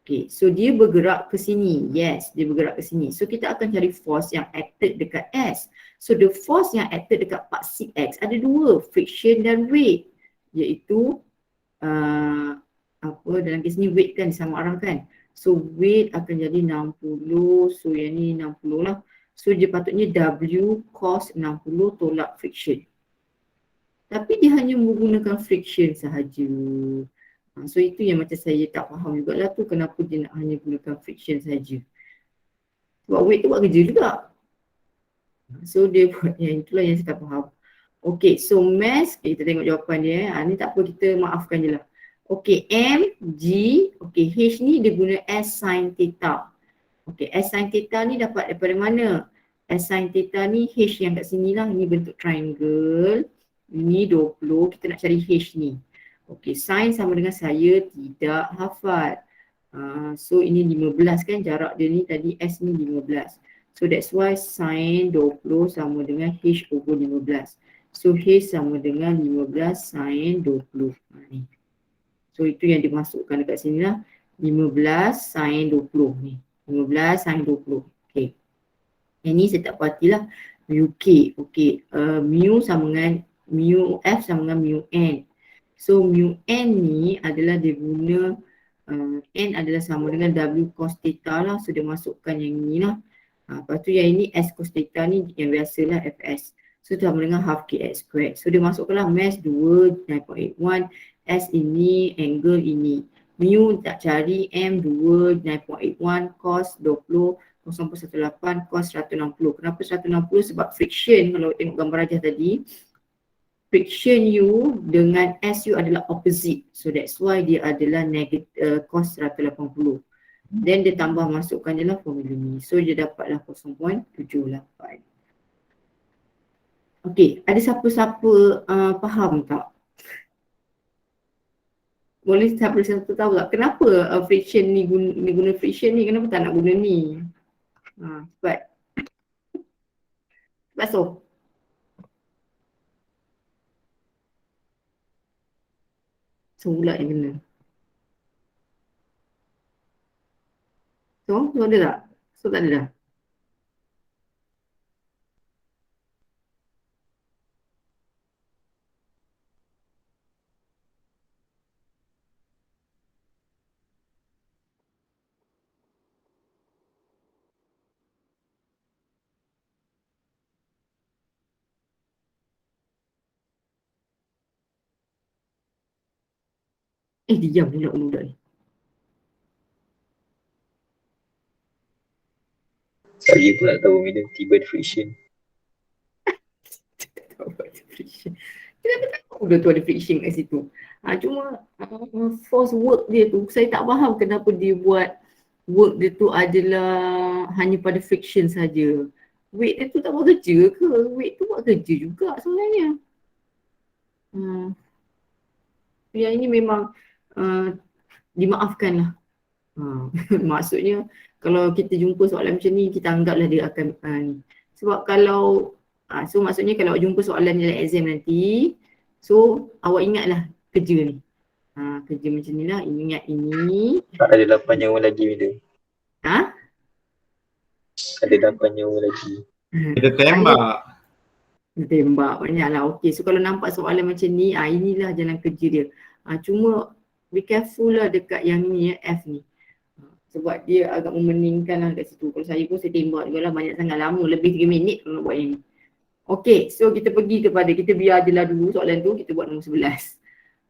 Okay, so dia bergerak ke sini. Yes, dia bergerak ke sini. So kita akan cari force yang acted dekat S. So the force yang acted dekat part CX ada dua, friction dan weight. Iaitu apa dalam kes ni weight kan sama arah kan. So weight akan jadi 60. So yang ni 60 lah. So dia patutnya W cos 60 tolak friction. Tapi dia hanya menggunakan friction sahaja. So itu yang macam saya tak faham jugalah tu, kenapa dia nak hanya gunakan friction saja. Sebab weight tu buat kerja juga. So dia buat yang itulah yang saya tak faham. Okay, so mass, kita tengok jawapan dia. Ni tak apa, kita maafkan je lah. Okay, M, G, okay, H ni dia guna S sin theta. Okay, S sin theta ni dapat daripada mana? S sin theta ni H yang kat sini lah, ni bentuk triangle. Ini 20, kita nak cari H ni. Okay, sin sama dengan saya tidak hafal. So ini 15 kan, jarak dia ni tadi S ni 15. So that's why sin 20 sama dengan H over 15. So H sama dengan 15 sin 20. Ni. So itu yang dimasukkan dekat sini lah. 15 sin 20 ni. 15 sin 20. Okay. Yang ni saya tak perhatilah. UK. Okay. Mu sama dengan mu F sama dengan mu N. So mu N ni adalah dia guna N adalah sama dengan W cos theta lah. So dia masukkan yang ni lah. Lepas tu yang ini S cos theta ni yang biasalah Fs. So sama dengan half kx squared. So dia masukkanlah mass 2, 9.81. S ini, angle ini. Mu tak cari, M 2, 9.81, cos 20, 0.18, cos 160. Kenapa 160? Sebab friction, kalau tengok gambar rajah tadi, friction U dengan SU adalah opposite. So that's why dia adalah negative cos 180. Then dia tambah masukkan je lah formula ni. So dia dapatlah 0.78. Okay, ada siapa-siapa faham tak? Boleh siapa-siapa tahu tak kenapa friction ni guna friction ni, kenapa tak nak guna ni? Sebab so. So pula yang kena. So ada tak? So tak ada dah. Diam pula budak ni. Saya pun tak tahu bila tiba friction. Kenapa tak tahu dia tu ada friction kat situ? Cuma force work dia tu, saya tak faham kenapa dia buat work dia tu adalah hanya pada friction saja. Weight dia tu tak buat kerja ke? Weight tu buat kerja juga sebenarnya. Yang ini memang dimaafkan lah. Maksudnya kalau kita jumpa soalan macam ni, kita anggaplah dia akan sebab kalau so maksudnya kalau jumpa soalan dalam exam nanti, so awak ingatlah kerja ni. Kerja macam ni lah, ingat ini. Ada 8 nyawa lagi bila? Ha? Ada 8 nyawa lagi. Kita tembak. Tembak banyak lah. Okay, so kalau nampak soalan macam ni, inilah jalan kerja dia. Cuma be careful lah dekat yang ni, F ni. Sebab dia agak memeningkan lah kat situ. Kalau saya pun saya tembak juga lah, banyak sangat lama, lebih 3 minit kalau nak buat yang ni. Okay, so kita pergi kepada, kita biar je lah dulu soalan tu, kita buat nombor 11.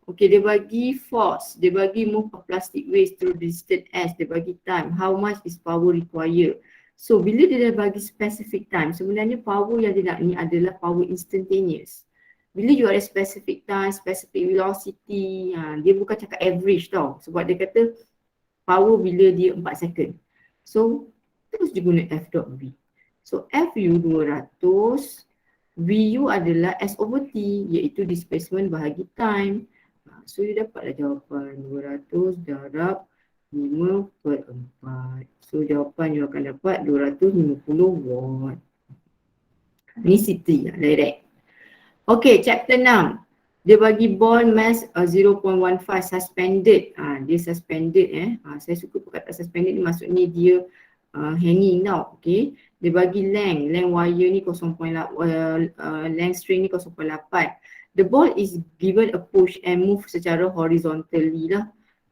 Okay, dia bagi force, dia bagi move of plastic waste through distance S, dia bagi time, how much is power required. So bila dia dah bagi specific time, sebenarnya power yang dia nak ni adalah power instantaneous. Bila you ada specific time, specific velocity, dia bukan cakap average tau. Sebab dia kata power bila dia 4 second. So terus dia guna F dot V. So FU 200, VU adalah S over T, iaitu displacement bahagi time. So you dapatlah jawapan 200 darab 5/4. So jawapan you akan dapat 250 watt. Ni C3 lah, direct. Okay, chapter 6. Dia bagi ball mass 0.15 suspended. Dia suspended saya suka perkataan suspended ni, maksudnya dia hanging tau. Okay. Dia bagi length wire ni 0.8, length string ni 0.8. The ball is given a push and move secara horizontally lah.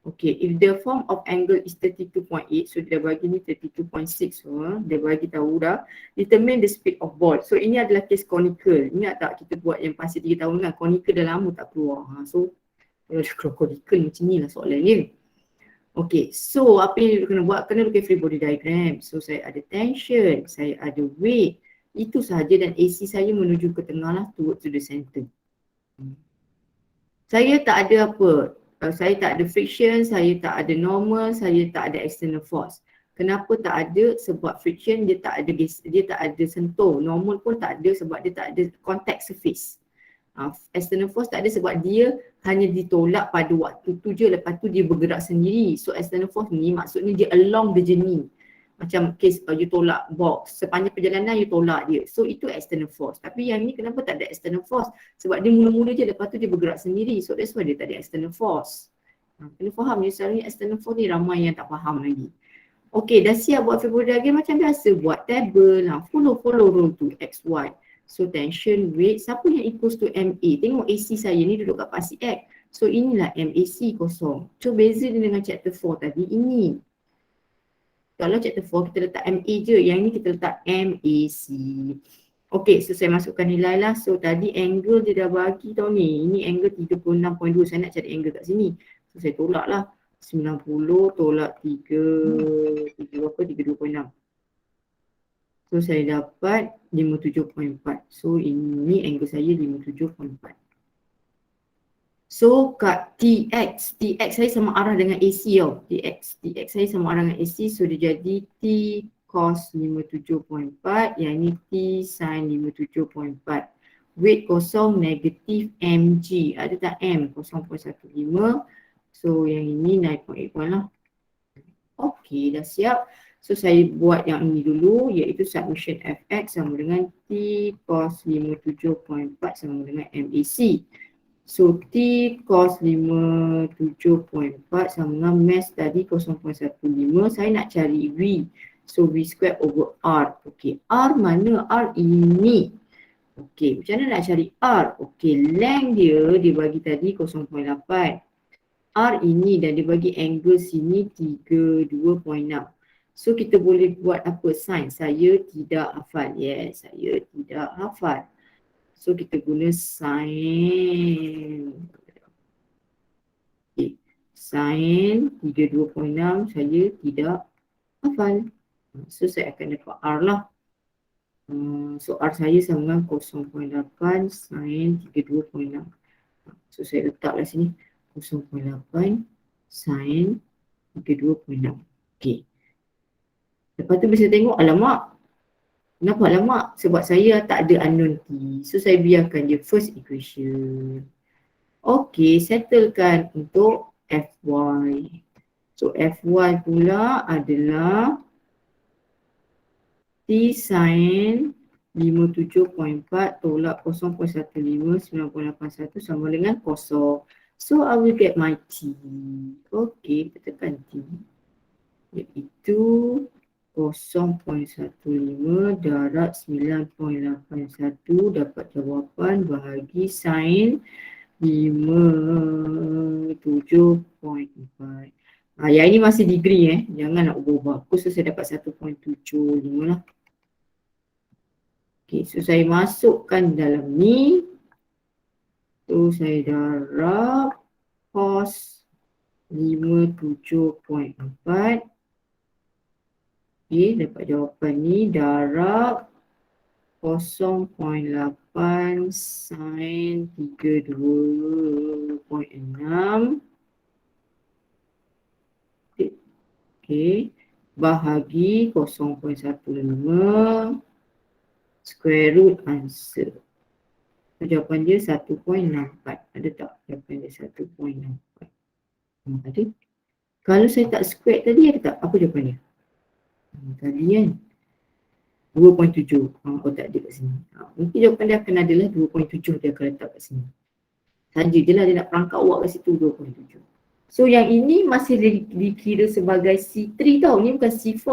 Okay, if the form of angle is 32.8, so dia bagi ni 32.6, so dia bagi tahu dah. Determine the speed of ball. So ini adalah case conical. Ingat tak kita buat yang pasal 3 tahun kan, conical dah lama tak keluar. So kalau dia keluar conical macam ni lah soalan ni. Okay, so apa yang kena buat? Kena look at free body diagram. So saya ada tension, saya ada weight. Itu sahaja dan AC saya menuju ke tengah lah, towards to the center. Saya tak ada apa. Saya tak ada friction, saya tak ada normal, saya tak ada external force. Kenapa tak ada? Sebab friction dia tak ada sentuh. Normal pun tak ada sebab dia tak ada contact surface. External force tak ada sebab dia hanya ditolak pada waktu tu je, lepas tu dia bergerak sendiri. So external force ni maksudnya dia along the journey. Macam case you tolak box, sepanjang perjalanan you tolak dia. So itu external force. Tapi yang ni kenapa tak ada external force? Sebab dia mula-mula je, lepas tu dia bergerak sendiri. So that's why dia tak ada external force. Kena faham je, selalunya external force ni ramai yang tak faham lagi. Okay, dah siap buat free body diagram macam biasa. Buat table, follow rule tu, X, Y. So tension, weight, siapa yang equals to MA? Tengok AC saya ni duduk kat pasi X. So inilah MAC kosong. So beza dia dengan chapter 4 tadi ini. Kalau chapter 4 kita letak MA je, yang ni kita letak MAC. Okay, so saya masukkan nilai lah. So tadi angle dia dah bagi tau ni. Ini angle 36.2, saya nak cari angle kat sini. So saya tolak lah. 90 tolak 32.6. So saya dapat 57.4. So ini angle saya 57.4. So kat TX saya sama arah dengan AC tau. TX saya sama arah dengan AC, so dia jadi T cos 57.4, yang ni T sin 57.4. Weight kosong negatif mg, ada tak M? 0.15. So yang ini 9.81 lah. Okay, dah siap. So saya buat yang ini dulu, iaitu submission fx sama dengan T cos 57.4 sama dengan MAC. So T cos 57.4 sama dengan mass tadi 0.15. Saya nak cari V. So V square over R. Okay, R mana? R ini. Okay, macam mana nak cari R? Okay, length dia bagi tadi 0.8. R ini dan dia bagi angle sini 32.6. So kita boleh buat apa? Sin. Saya tidak hafal. Yes, saya tidak hafal. So kita guna sin. Okay. Sin 32.6 saya tidak hafal. So saya akan dapat R lah. So R saya sama dengan 0.8 sin 32.6. So saya letaklah sini 0.8 sin 32.6. Okay. Lepas tu bisa tengok, alamak. Kenapa alamak? Sebab saya tak ada unknown T. So saya biarkan dia first equation. Okay, settlekan untuk Fy. So Fy pula adalah T sin 57.4 tolak 0.15 9.81 sama dengan kosong. So I will get my T. Okay, kita tekan T. Iaitu 0.15 darab 9.81 dapat jawapan bahagi sin 57.4. Yang ini masih degree jangan nak ubah-ubah. So saya dapat 1.75 lah. Okay, so saya masukkan dalam ni. So saya darab cos 57.4. Okay, dapat jawapan ni darab 0.8 sin 32.6. Okay, bahagi 0.15 square root answer. So, jawapan dia 1.64. Ada tak jawapan dia 1.64? Ada. Kalau saya tak square tadi ada tak? Apa jawapan dia? Tadi kan 2.7. Oh tak ada kat sini. Mungkin jawapan dia akan adalah 2.7, dia akan letak kat sini. saja je lah dia nak perangkap awak kat situ 2.7. So yang ini masih dikira sebagai C3 tau, ni bukan C4.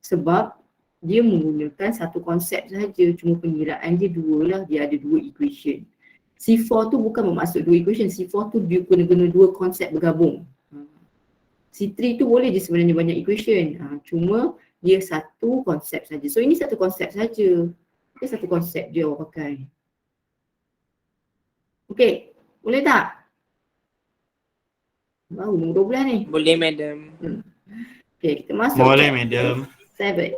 Sebab dia menggunakan satu konsep sahaja, cuma pengiraan dia dua lah, dia ada dua equation. C4 tu bukan bermaksud dua equation, C4 tu dia guna dua konsep bergabung. C3 tu boleh je sebenarnya banyak equation, cuma dia satu konsep saja. So ini satu konsep saja, dia satu konsep je awak pakai. Okey, boleh tak? Baru nombor 12 ni. Boleh madam. Okey, kita masuk Boleh, ke madam. 7.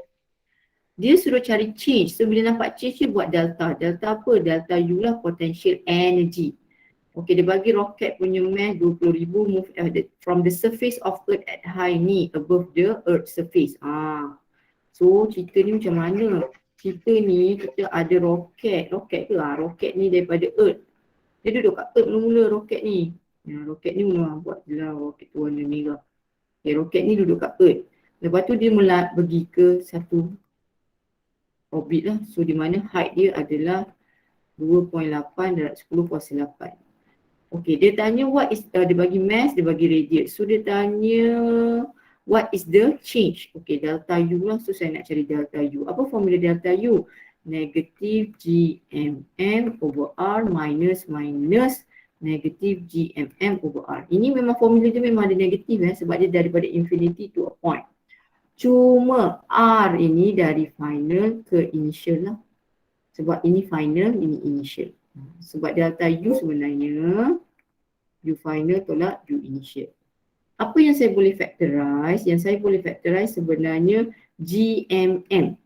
Dia suruh cari change. So bila nampak change dia buat delta. Delta apa? Delta U lah, potential energy. Okey, dia bagi roket punya mass 20,000 move from the surface of earth at high ni above the earth surface. So cerita ni macam mana? Kita ni kita ada roket. Roket ke? Roket ni daripada earth. Dia duduk kat earth mula-mula roket ni. Roket ni mula buat je lah roket tu warna merah. Okay, roket ni duduk kat earth. Lepas tu dia pergi ke satu orbit lah. So di mana height dia adalah 2.8 darab 10 kuasa 8. Okay, dia tanya what is, dia bagi mass, dia bagi radius. So dia tanya what is the change. Okay, delta U lah. So saya nak cari delta U. Apa formula delta U? Negative GMM over R minus negative GMM over R. Ini memang formula dia memang ada negatif sebab dia daripada infinity to a point. Cuma R ini dari final ke initial lah. Sebab ini final, ini initial. Sebab delta U sebenarnya U final tolak U initial. Apa yang saya boleh factorize? Yang saya boleh factorize sebenarnya GMM.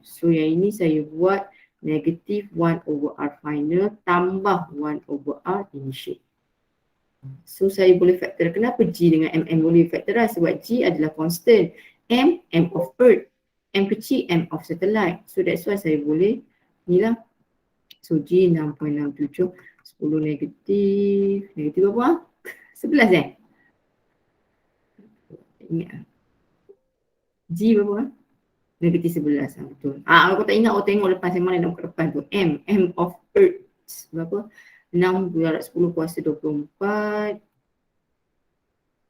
So yang ini saya buat negative 1 over R final tambah 1 over R initial. So saya boleh factorize. Kenapa G dengan MM boleh factorize? Sebab G adalah constant. M of earth. M kecil, M of satellite. So that's why saya boleh ni lah. So G 6.67. 10 negatif. Negatif apa? 11 ingat. G berapa? Negatif 11. Betul. Kalau kau tak ingat, kau tengok lepas yang mana nak ke depan tu. M of earth. Berapa? 6 darab 10 kuasa 24.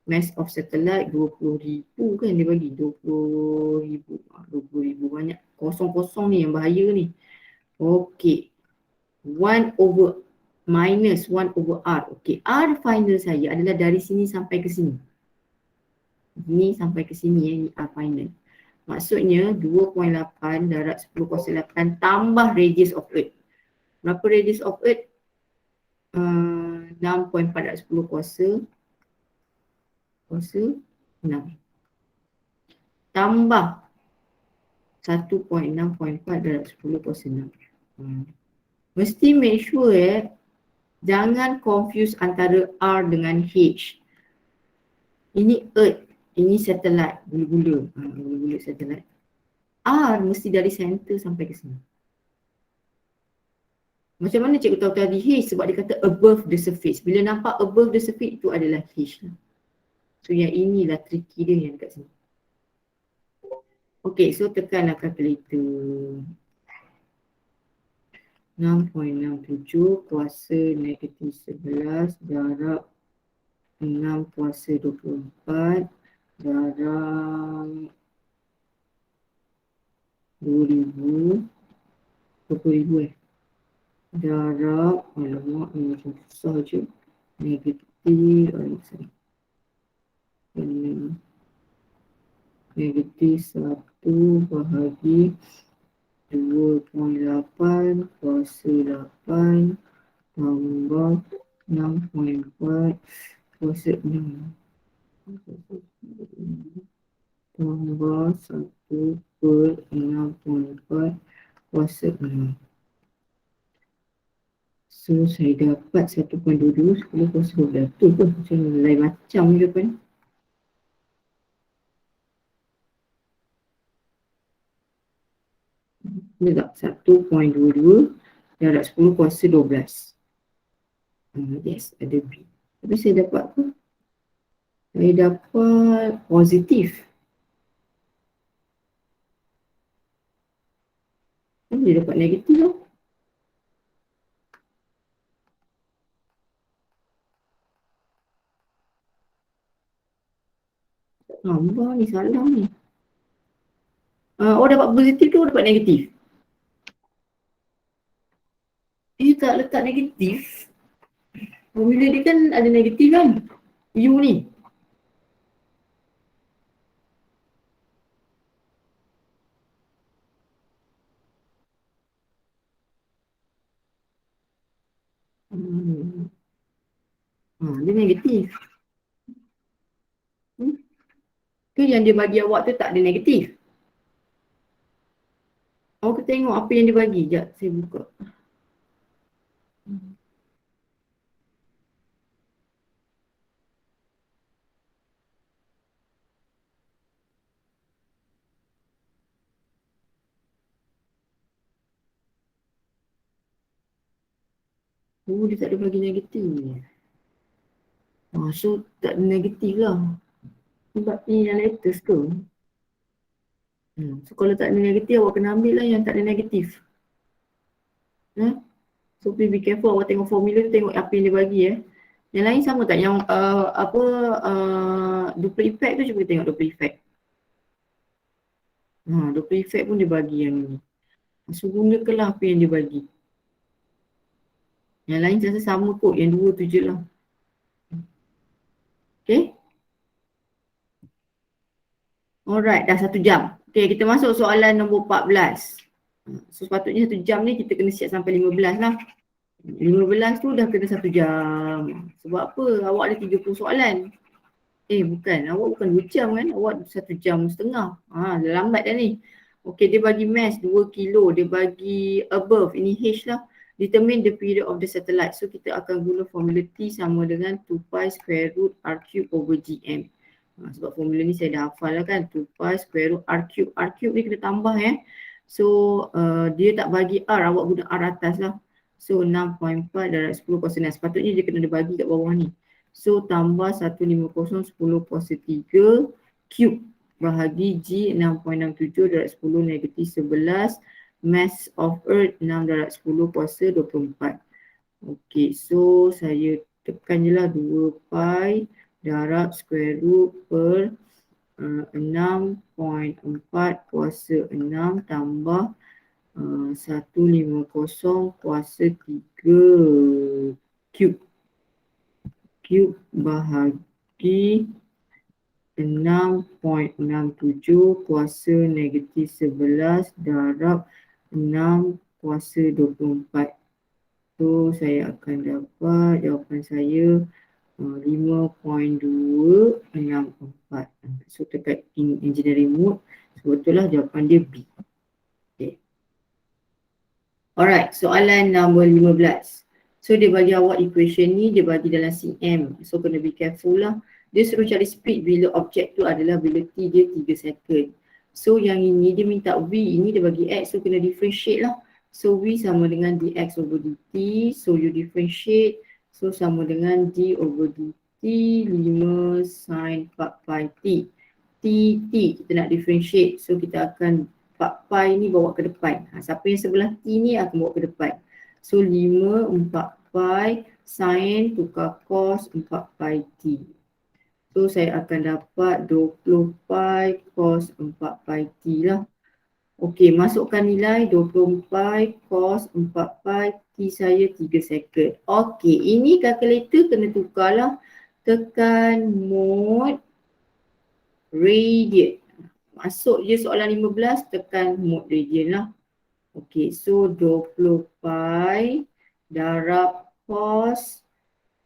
Mass of satellite 20,000 kan dia bagi. 20,000. 20,000 banyak. Kosong-kosong ni yang bahaya ni. Okey. 1 over minus 1 over R. Okey. R final saya adalah dari sini sampai ke sini. Ni sampai ke sini ni R final. Maksudnya 2.8 darab 10 kuasa 8 tambah radius of earth. Berapa radius of earth? 6.4 darab 10 kuasa 6. Tambah 1.6.4 darab 10 kuasa 6. Mesti make sure jangan confuse antara R dengan H. Ini earth, ini satellite, bulu-bulu. Bulu-bulu satellite. R mesti dari center sampai ke sini. Macam mana cikgu tahu tadi H? Sebab dia kata above the surface. Bila nampak above the surface itu adalah H. So yang inilah tricky dia yang dekat sini. Okay, so tekanlah calculator. 6.67 kuasa negatif 11 darab 6 kuasa 24 darab 20,000 darab, alamak ni macam susah je, negatif negatif 1 bahagi 2.8 kuasa 8 tambah 6.4 kuasa 6 tambah 1 per 6.4 kuasa 6. So saya dapat 1.22 10 kuasa 12. Betul ke? Macam lain macam je kan? Ni tak? 1.22 darab 10 kuasa 12. Yes, ada B. Tapi saya dapat apa? Saya dapat positif. Dia dapat negatif lah. Tambah ni salah ni. Oh dapat positif tu dapat negatif. Tak letak negatif. Formula dia kan ada negatif kan. U ni. Dia negatif. Ke yang dia bagi awak tu tak ada negatif. Awak tengok apa yang dia bagi. Sekejap saya buka. Oh dia tak ada bagi negatif. So tak ada negatif lah. Sebab ni yang latest ke? So kalau tak ada negatif awak kena ambil lah yang tak ada negatif. So please be careful, awak tengok formula tu, tengok apa yang dia bagi Yang lain sama tak? Yang Doppler effect tu, cuba tengok Doppler effect. Doppler effect pun dia bagi yang ni. So gunakanlah apa yang dia bagi. Yang lain rasa sama kot, yang dua tu je lah. Okay. Alright, dah 1 jam. Okay, kita masuk soalan nombor 14. So sepatutnya 1 jam ni kita kena siap sampai 15 lah. 15 tu dah kena 1 jam. Sebab apa? Awak ada 30 soalan. Bukan. Awak bukan 2 jam kan? Awak 1 jam setengah. Dah lambat dah ni. Okay, dia bagi mass 2 kilo. Dia bagi above. Ini H lah. Determine the period of the satellite. So kita akan guna formula T sama dengan 2 pi square root R cube over GM. Sebab formula ni saya dah hafal lah kan. 2 pi square root R cube. R cube ni kena tambah So dia tak bagi R. Awak guna R atas lah. So 6.4 darab 10 kuasa 6. Sepatutnya dia kena ada bagi kat bawah ni. So tambah 150 10 kuasa 3 cube bahagi G 6.67 darab 10 negatif 11 mass of earth 6 darab 10 kuasa 24. Okay, so saya tekan je lah 2 pi darab square root per 6.4 kuasa 6 tambah 150 kuasa 3 cube bahagi 6.67 kuasa negatif 11 darab 6 kuasa 24. So saya akan dapat jawapan saya 5.264. So dekat engineering mode, so betul lah jawapan dia B. Okay. Alright, soalan nombor 15. So dia bagi awak equation ni, dia bagi dalam cm. So kena be careful lah. Dia suruh cari speed bila objek tu adalah bila t dia 3 second. So yang ini dia minta v, ini dia bagi x, so kena differentiate lah. So v sama dengan dx over dt, so you differentiate. So sama dengan d over dt 5 sin 4 pi t. T, kita nak differentiate. So kita akan 4 pi ni bawa ke depan. Siapa yang sebelah t ni akan bawa ke depan. So 5 4 pi sin tukar cos 4 pi t. So saya akan dapat 20 pi cos 4 pi t lah. Okey, masukkan nilai 20 pi cos 4 pi t saya 3 second. Okey, ini kalkulator kena tukar lah. Tekan mode radian. Masuk je soalan 15, tekan mode radian lah. Okey, so 20 pi darab cos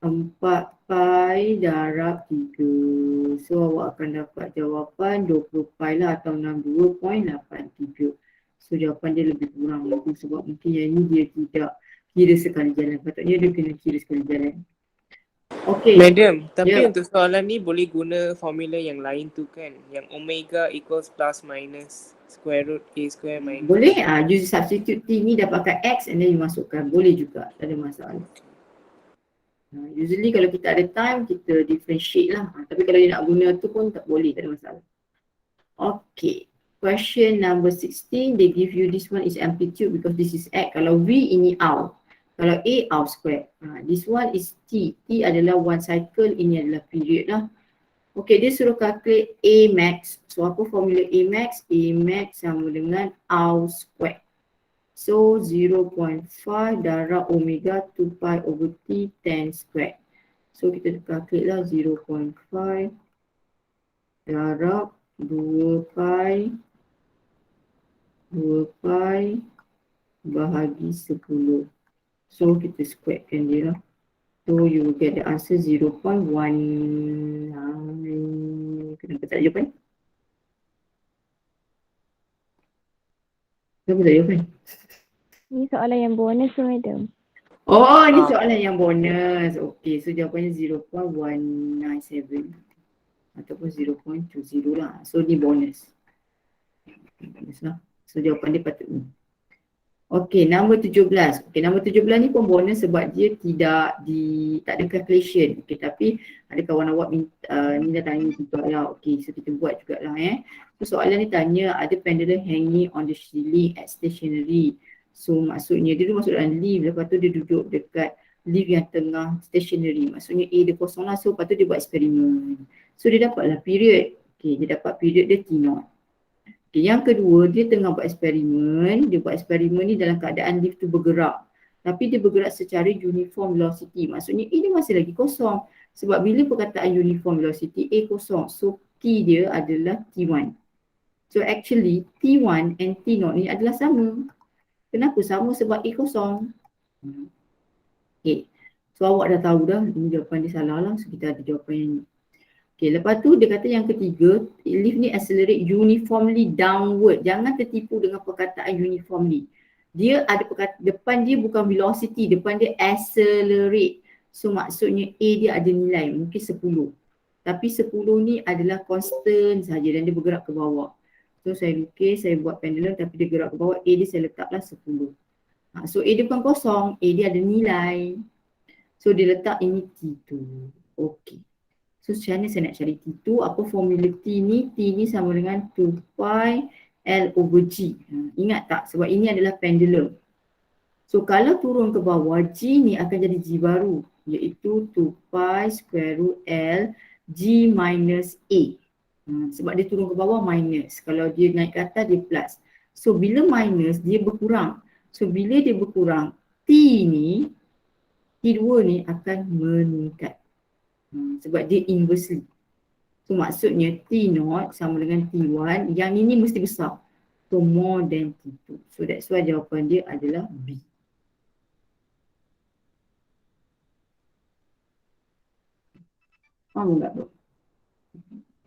4 pi darab 3. So awak akan dapat jawapan 20 pi lah atau 62.83. So jawapan dia lebih kurang lagi sebab mungkin yang ini dia tidak kira sekali jalan. Patutnya dia kena kira sekali jalan. Okey. Madam, tapi untuk soalan ni boleh guna formula yang lain tu kan? Yang omega equals plus minus square root a square minus. Boleh, use substitute t ni dapatkan x and then you masukkan. Boleh juga, tak ada masalah. Usually kalau kita ada time, kita differentiate lah. Tapi kalau dia nak guna tu pun tak boleh, tak ada masalah. Okay. Question number 16, they give you this one is amplitude because this is x. Kalau v ini R. Kalau a R square. This one is t. T adalah one cycle, ini adalah period lah. Okey, dia suruh calculate A max. So apa formula A max? A max sama dengan R square. So 0.5 darab omega 2 pi over T 10 square. So kita calculate lah 0.5 darab 2 pi bahagi 10. So kita squarekan dia lah. So you will get the answer 0.19. Kenapa tak jawapan? Kenapa tak jawapan? Ni soalan yang bonus tu, madam. Oh, ni soalan yang bonus. Okay, so jawapannya 0.197 ataupun 0.20 lah. So ni bonus. Bonus lah. So jawapan dia patut ni. Okay, nombor 17. Okay, nombor 17 ni pun bonus sebab dia tak ada calculation. Okay, tapi ada kawan awak minta tanya juga lah. Okay, so kita buat jugalah So soalan ni tanya, ada pendulum hanging on the ceiling at stationary. So maksudnya dia masuk dalam lift, lepas tu dia duduk dekat lift yang tengah stationary. Maksudnya A dia kosong lah, so lepas tu dia buat eksperimen. So dia dapatlah period. Okay, dia dapat period dia T0. Okay, yang kedua, dia tengah buat eksperimen. Dia buat eksperimen ni dalam keadaan lift tu bergerak. Tapi dia bergerak secara uniform velocity. Maksudnya A dia masih lagi kosong. Sebab bila perkataan uniform velocity, A kosong. So T dia adalah T1. So actually T1 and T0 ni adalah sama. Kenapa sama? Sebab A kosong. Okay. So awak dah tahu dah, ini jawapan dia salah lah. So kita ada jawapan yang ni. Okay, lepas tu dia kata yang ketiga, lift ni accelerate uniformly downward. Jangan tertipu dengan perkataan uniformly. Dia ada depan dia bukan velocity, depan dia accelerate. So maksudnya A dia ada nilai, mungkin 10. Tapi 10 ni adalah constant saja dan dia bergerak ke bawah. So saya lukis, saya buat pendulum tapi dia gerak ke bawah, A dia saya letaklah 10. So A dia bukan kosong, A dia ada nilai. So dia letak ini T2. Okay. So macam mana saya nak cari T2? Apa formula T ni? T ni sama dengan 2 pi L over G. Ingat tak? Sebab ini adalah pendulum. So kalau turun ke bawah, G ni akan jadi G baru. Iaitu 2 pi square root L G minus A. Sebab dia turun ke bawah minus. Kalau dia naik ke atas dia plus. So bila minus dia berkurang. So bila dia berkurang, T ni, T2 ni akan meningkat. Sebab dia inversely. So maksudnya T0 sama dengan T1, yang ini mesti besar. So more than T2. So that's why jawapan dia adalah B. Faham tak bro?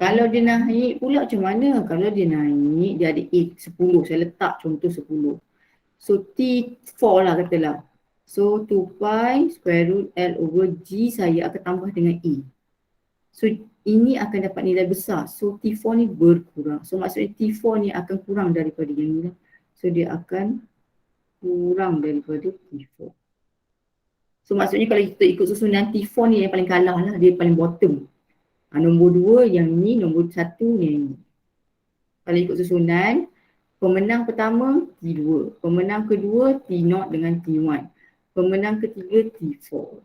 Kalau dia naik pula macam mana? Kalau dia naik, dia ada A 10. Saya letak contoh 10. So T4 lah katalah. So 2 pi square root L over G saya akan tambah dengan A. So ini akan dapat nilai besar. So T4 ni berkurang. So maksudnya T4 ni akan kurang daripada yang ni lah. So dia akan kurang daripada T4. So maksudnya kalau kita ikut susunan T4 ni yang paling kalah lah. Dia paling bottom. Nombor 2 yang ni, nombor 1 yang ni. Kalau ikut susunan, pemenang pertama T2. Pemenang kedua T0 dengan T1. Pemenang ketiga T4.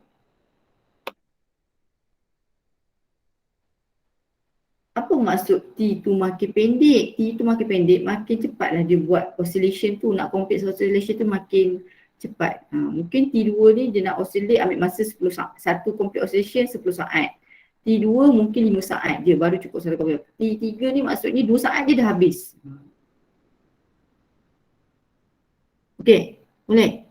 Apa maksud T tu makin pendek? T tu makin pendek, makin cepatlah dia buat oscillation tu. Nak complex oscillation tu makin cepat. Mungkin T2 ni dia nak oscillate ambil masa 10 saat. Satu complex oscillation 10 saat. T2 mungkin 5 saat je baru cukup satu complex. T3 ni maksudnya 2 saat je dah habis. Okey, boleh?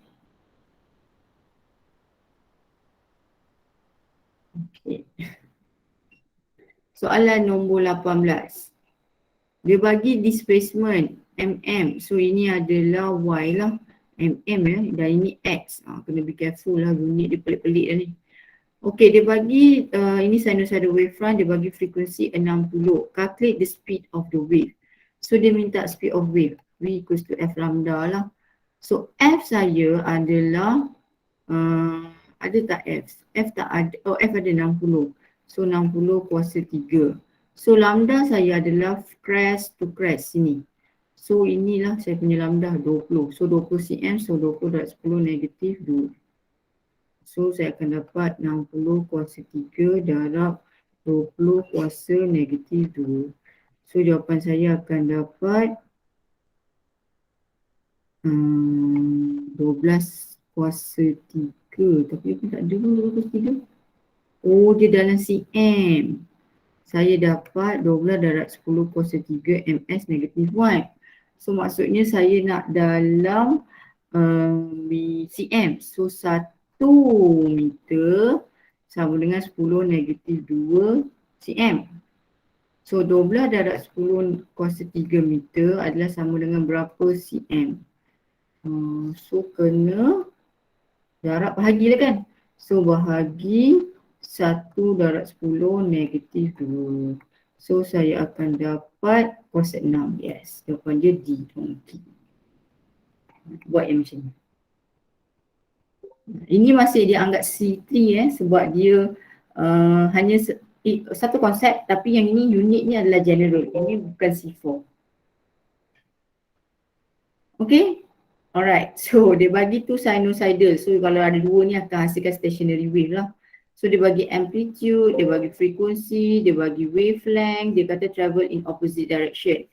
Okay. Soalan nombor 18. Dia bagi displacement mm. So ini adalah y lah. Mm dan ini x. Kena be careful lah, unit dia pelik-pelik dah ni. Okay, dia bagi ini sinusoidal wavefront, dia bagi frekuensi 60. Calculate the speed of the wave. So dia minta speed of wave. V equals to F lambda lah. So F saya adalah ada tak F? F tak ada. Oh, F ada 60. So 60 kuasa 3. So lambda saya adalah crest to crest sini. So inilah saya punya lambda 20. So 20 cm. So 20 darab 10 negatif 2. So saya akan dapat 60 kuasa 3 darab 20 kuasa negatif 2. So jawapan saya akan dapat 12 kuasa 3. Tapi aku tak ada pun 12 kuasa 3. Oh, dia dalam cm. Saya dapat 12 darab 10 kuasa 3 ms negatif 1. So maksudnya saya nak dalam cm. So 1 meter sama dengan 10 negatif 2 cm. So 12 darab 10 kuasa 3 meter adalah sama dengan berapa cm? So kena darab bahagilah kan. So bahagi 1 darab 10 negatif 2. So saya akan dapat kuasa 6. Yes, jawapan dia D. Okay. Buat yang macam ni. Ini masih dianggap C3 sebab dia hanya satu konsep, tapi yang ini unitnya adalah general. Ini bukan C4. Okay. Alright, so dia bagi tu sinusoidal. So kalau ada dua ni akan hasilkan stationary wave lah. So dia bagi amplitude, dia bagi frequency, dia bagi wavelength, dia kata travel in opposite direction.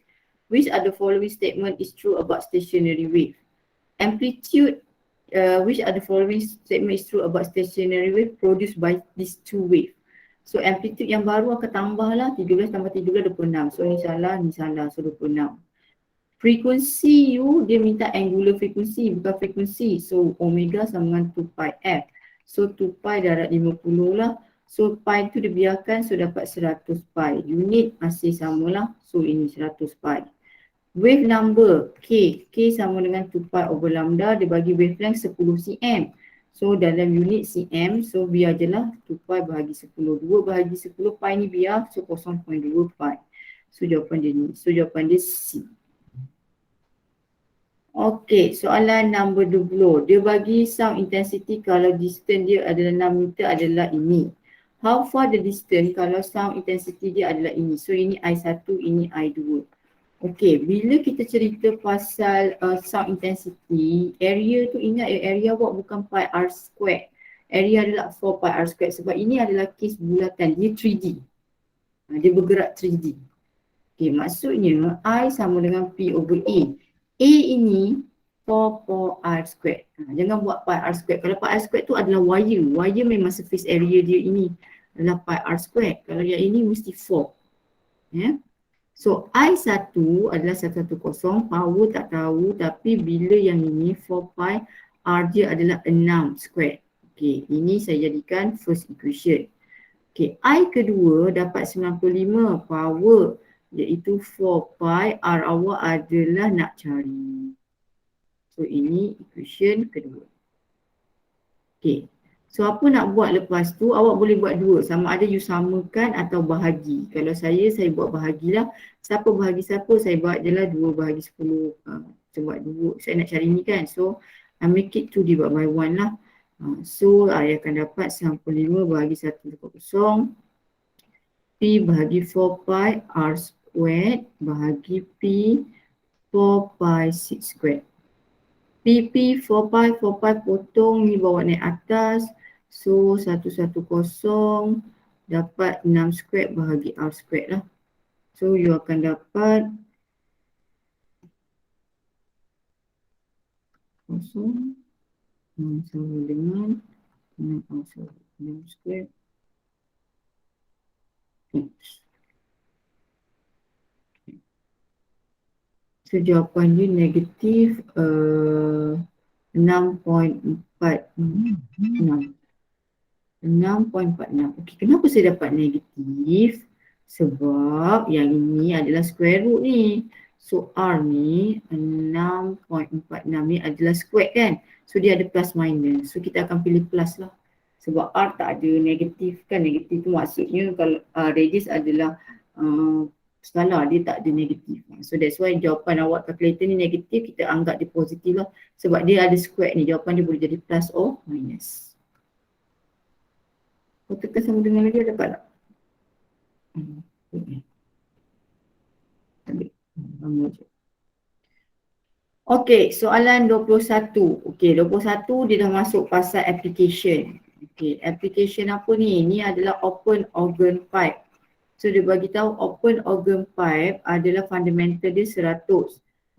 Which are the following statement is true about stationary wave? Amplitude, which are the following statement is true about stationary wave produced by these two wave? So amplitude yang baru akan tambah lah, 13 tambah 13 26. So ni salah, so 26. Frekuensi you, dia minta angular frequency bukan frekuensi. So omega sama dengan 2 pi f. So 2 pi darab 50 lah. So pi tu dibiarkan, so dapat 100 pi. Unit masih samalah. So ini 100 pi. Wave number K. K sama dengan 2 pi over lambda. Dia bagi wavelength 10 cm. So dalam unit cm, so biar je lah 2 pi bahagi 10. 2 bahagi 10 pi ni biar, so 0.2 pi. So jawapan dia ni. So jawapan dia C. Okey, soalan nombor 20. Dia bagi sound intensity kalau distance dia adalah 6 meter adalah ini. How far the distance kalau sound intensity dia adalah ini. So ini I1, ini I2. Okey, bila kita cerita pasal sound intensity, area tu ingat area awak bukan pi r square. Area adalah 4 pi r square sebab ini adalah kes bulatan, dia 3D. Dia bergerak 3D. Okey, maksudnya I sama dengan P over A. A ini 4 pi r square. Jangan buat pi r square. Kalau pi r square tu adalah wire. Wire memang surface area dia ini adalah pi r square. Kalau yang ini mesti 4. Ya. So I1 adalah 110. Power tak tahu, tapi bila yang ini 4 pi r dia adalah 6 square. Okey, ini saya jadikan first equation. Okey, I kedua dapat 95 power, iaitu 4 pi r awak adalah nak cari. So ini equation kedua. Okay. So apa nak buat lepas tu, awak boleh buat dua. Sama ada you samakan atau bahagi. Kalau saya buat bahagilah. Siapa bahagi siapa, saya buat je lah 2 bahagi 10. Saya buat 2. Saya nak cari ni kan. So I make it 2 divided by 1 lah. So I akan dapat 95 bahagi 140. P bahagi 4 pi r squared bahagi P 4 pi 6 squared. PP 4 pi potong ni bawa naik atas. So 110 dapat 6 squared bahagi r squared lah. So you akan dapat 0 sama dengan 6 squared. So jawapan dia negatif 6.46. 6.46. Okey, kenapa saya dapat negatif? Sebab yang ini adalah square root ni. So R ni 6.46 ni adalah square kan? So dia ada plus minus. So kita akan pilih plus lah. Sebab R tak ada negatif kan? Negatif tu maksudnya kalau radius adalah skalar, dia tak ada negatif. So that's why jawapan awak calculator ni negatif, kita anggap dia positif lah. Sebab dia ada square ni, jawapan dia boleh jadi plus or minus. Kau tekan sama dengan lagi, dapat tak? Okey, soalan 21. Okey, 21 dia dah masuk pasal application. Okay, application apa ni? Ni adalah open organ pipe. So dia bagi tahu open organ pipe adalah fundamental dia 100.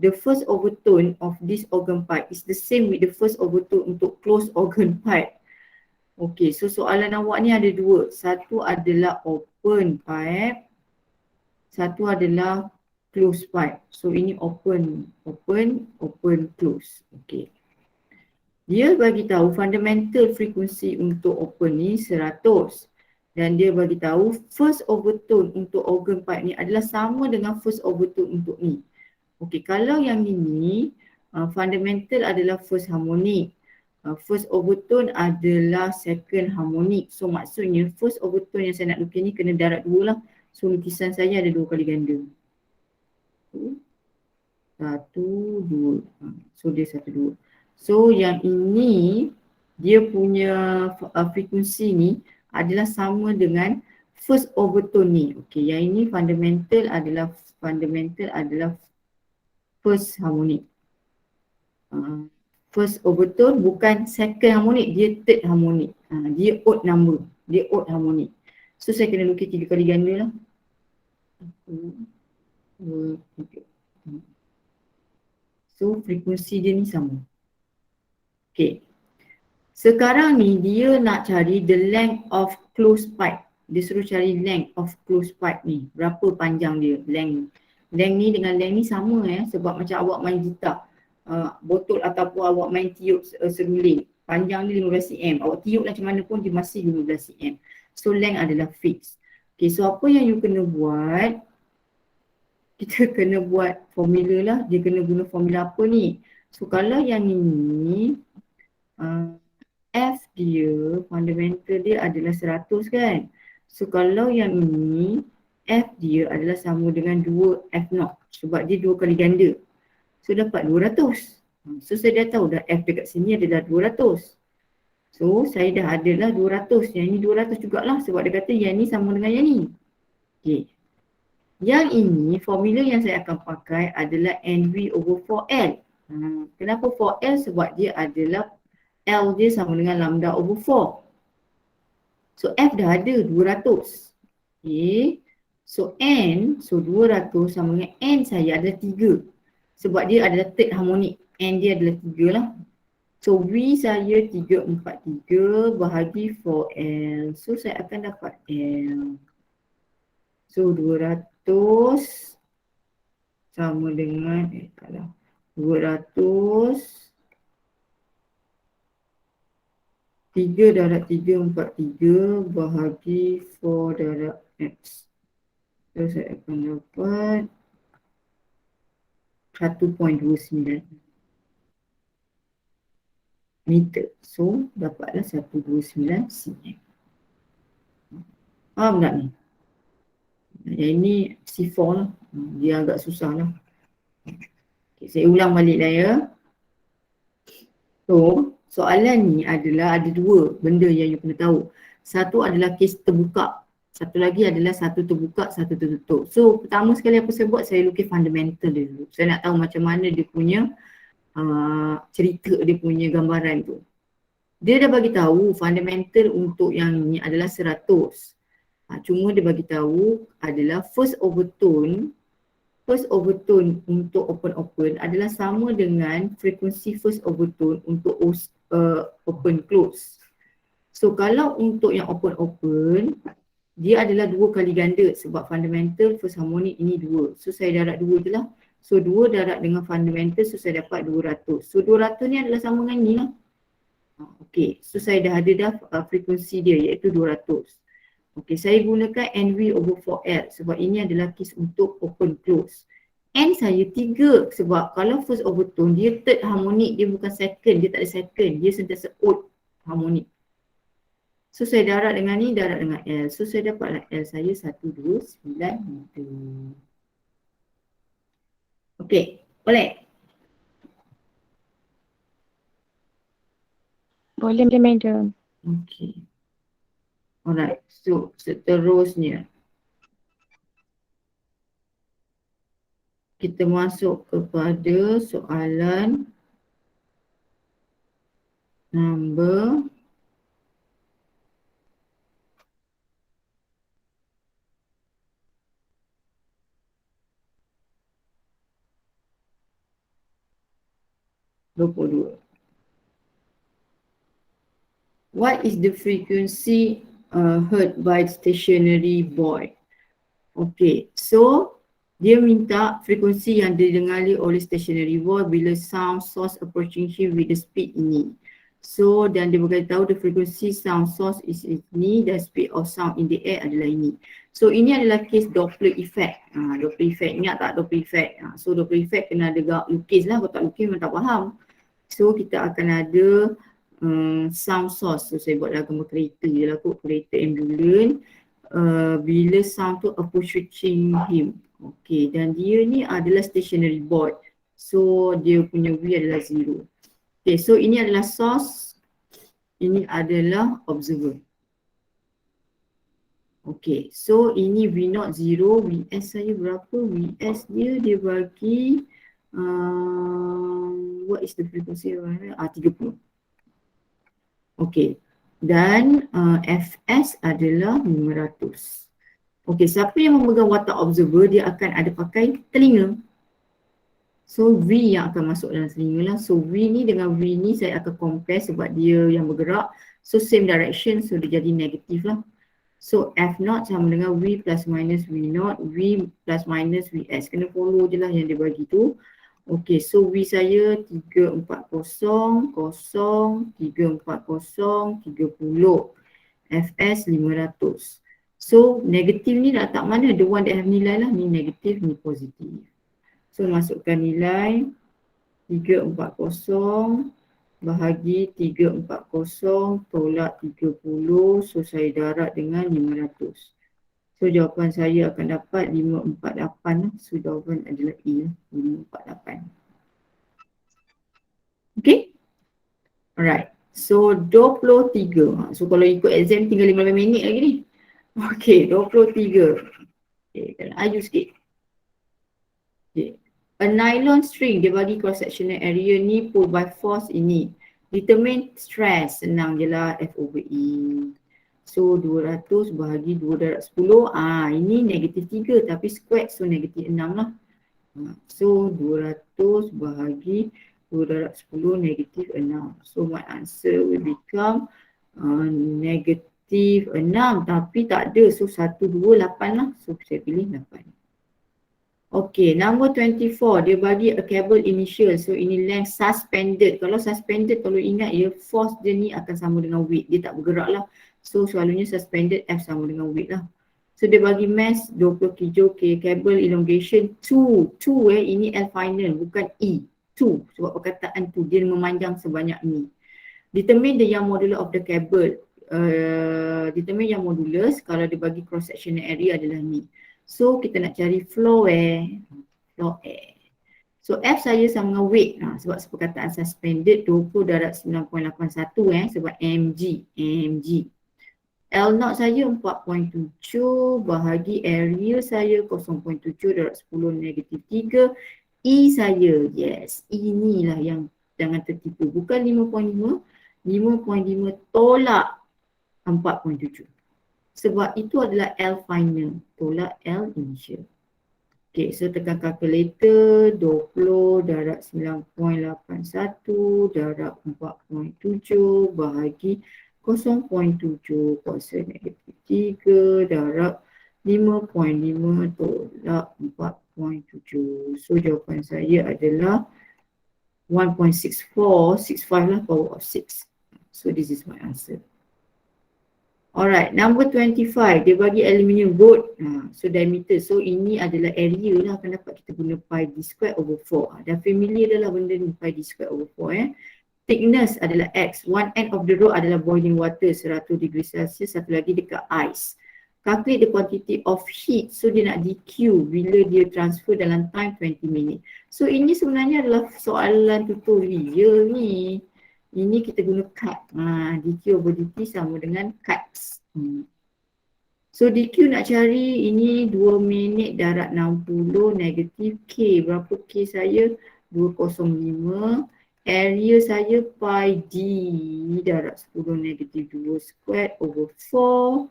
The first overtone of this organ pipe is the same with the first overtone untuk closed organ pipe. Okay, so soalan awak ni ada dua. Satu adalah open pipe, satu adalah closed pipe. So ini open, close. Okay. Dia bagi tahu fundamental frekuensi untuk open ni 100 dan dia bagi tahu first overtone untuk organ pipe ni adalah sama dengan first overtone untuk ni. Okey, kalau yang ini fundamental adalah first harmonic, first overtone adalah second harmonic. So maksudnya first overtone yang saya nak lukis ni kena darat 2 lah. So lukisan saya ada 2 kali ganda. 1, 2. So dia 1, 2. So yang ini dia punya frekuensi ni adalah sama dengan first overtone ni. Okey, yang ini fundamental adalah first harmonic. First overtone bukan second harmonic, dia third harmonic. Dia odd number, dia odd harmonic. So saya kena lukis 3 kali ganda lah. 1, 2, 3. So frekuensi dia ni sama. Okay. Sekarang ni dia nak cari the length of closed pipe. Dia suruh cari length of closed pipe ni. Berapa panjang dia, length. Length ni dengan length ni sama sebab macam awak main gitar. Botol ataupun awak main tiup seruling. Panjang ni 15 cm. Awak tiup macam mana pun dia masih 15 cm. So length adalah fixed. Okay, so apa yang you kena buat? Kita kena buat formula lah. Dia kena guna formula apa ni? So kalau yang ini F dia, fundamental dia adalah 100 kan. So kalau yang ini F dia adalah sama dengan 2F0 sebab dia 2 kali ganda. So dapat 200. So saya dah tahu dah F dekat sini adalah 200. So saya dah adalah 200. Yang ini 200 jugalah sebab dia kata yang ni sama dengan yang ni. Okay. Yang ini formula yang saya akan pakai adalah NV over 4L. Kenapa 4L? Sebab dia adalah L dia sama dengan lambda over 4. So F dah ada 200. Okay. So N, so 200 sama dengan N saya adalah 3. Sebab dia adalah third harmonic. N dia adalah 3 lah. So V saya 343 bahagi 4L. So saya akan dapat L. So 200 sama dengan 200 3 darab 343 bahagi 4 darab X. So saya akan dapat 1.29 meter. So dapatlah 129 cm. Faham tak ni? Yang ini C4 lah. Dia agak susah lah. Okay, saya ulang balik lah ya. So soalan ni adalah ada 2 benda yang you kena tahu. Satu adalah kes terbuka. Satu lagi adalah satu terbuka, satu tertutup. So pertama sekali apa saya buat, saya lukis fundamental dia dulu. Saya nak tahu macam mana dia punya cerita, dia punya gambaran tu. Dia dah bagi tahu fundamental untuk yang ni adalah 100. Cuma dia bagi tahu adalah first overtone untuk open adalah sama dengan frekuensi first overtone untuk open close. So kalau untuk yang open dia adalah 2 kali ganda sebab fundamental first harmonic ini 2. So saya darab 2 je lah. So 2 darab dengan fundamental, so saya dapat 200. So 200 ni adalah sama dengan ni lah. Okay, so saya dah ada dah frekuensi dia iaitu 200. Okay, saya gunakan NV over 4L sebab ini adalah kes untuk open close. N saya 3 sebab kalau first overtone dia third harmonic, dia bukan second, dia tak ada second, dia sentiasa odd harmonic. So saya darab dengan ni, darab dengan L. So saya dapatlah L saya 129 meter. Okay, boleh? Boleh madam. Okay. Alright, so seterusnya kita masuk kepada soalan number 22. What is the frequency heard by stationary board? Okay, so dia minta frekuensi yang didengali oleh stationary board bila sound source approaching him with the speed ini. So dan dia beritahu the frequency sound source is ini dan speed of sound in the air adalah ini. So ini adalah case Doppler effect. Doppler effect, ingat tak Doppler effect? So Doppler effect kena ada lukis lah, kalau tak lukis memang tak faham. So kita akan ada sound source. So saya buat gambar kereta je lah kot, kereta ambulans. Bila sound tu approaching him. Okay, dan dia ni adalah stationary board. So dia punya V adalah 0. Okay, so ini adalah source. Ini adalah observer. Okay, so ini V0 0. VS saya berapa? VS dia bagi what is the frequency? 30. Okay. Dan Fs adalah 500. Okey, siapa yang memegang watak observer dia akan ada pakai telinga. So V yang akan masuk dalam telinga lah. So V ni dengan V ni saya akan compare sebab dia yang bergerak. So same direction, so dia jadi negatif lah. So F0 sama dengan V plus minus V0, V plus minus Vs. Kena follow je lah yang dia bagi tu. Okey, so V saya 340, 0, 340, 30. Fs 500. So negatif ni letak mana? The one that have nilai lah. Ni negatif, ni positif. So masukkan nilai 340 bahagi 340 tolak 30. So saya darab dengan 500. So jawapan saya akan dapat 548 lah. So jawapan adalah E, 548. Okay. Alright. So 23. So kalau ikut exam tinggal 15 minit lagi ni. Okay, 23. Okay, dalam aju sikit. Okay. A nylon string dia bagi cross sectional area ni pull by force ini. Determine stress, senang je lah F over E. So 200 bahagi 2 darab 10. Ini negatif 3 tapi squared, so negatif 6 lah. So 200 bahagi 2 darab 10 negatif 6. So my answer will become negatif 6 tapi tak ada. So 1, 2, 8 lah. So saya pilih 8. Okay, number 24 dia bagi a cable initial. So ini length suspended. Kalau suspended kalau ingat ya, force dia ni akan sama dengan weight. Dia tak bergerak lah. So selalunya suspended F sama dengan weight lah. So dia bagi mass 20 kg. Okay, cable elongation 2. 2 ini L final bukan E. 2 sebab perkataan 2 dia memanjang sebanyak ni. Determine the young modulus of the cable. Determine young modulus kalau dia bagi cross sectional area adalah ni. So kita nak cari flow air. Flow air. So F saya sama dengan weight. Sebab perkataan suspended 20 darab 9.81 sebab mg. L0 saya 4.7 bahagi area saya 0.7 darab 10 negatif 3. E saya, yes, inilah yang jangan tertipu. Bukan 5.5, 5.5 tolak 4.7. Sebab itu adalah L final, tolak L initial. Okay, so tekan calculator, 20 darab 9.81 darab 4.7 bahagi 0.7 kuasa negatif 3 darab 5.5 tolak 4.7. So jawapan saya adalah 1.64, 65 lah, power of 6. So this is my answer. Alright, number 25, dia bagi aluminium rod, so diameter, so ini adalah area lah, akan dapat kita guna pi d square over 4. Dah familiar dah lah benda ni, pi d square over 4 Thickness adalah X, one end of the rod adalah boiling water 100 degree Celsius, satu lagi dekat ice. Calculate the quantity of heat, so dia nak DQ bila dia transfer dalam time 20 minit. So ini sebenarnya adalah soalan tutorial ni. Ini kita guna cut. DQ over dt sama dengan cuts. So DQ nak cari ini 2 minit darab 60 negatif K. Berapa K saya? 205. Area saya pi d darab 10 negatif 2 squared over 4.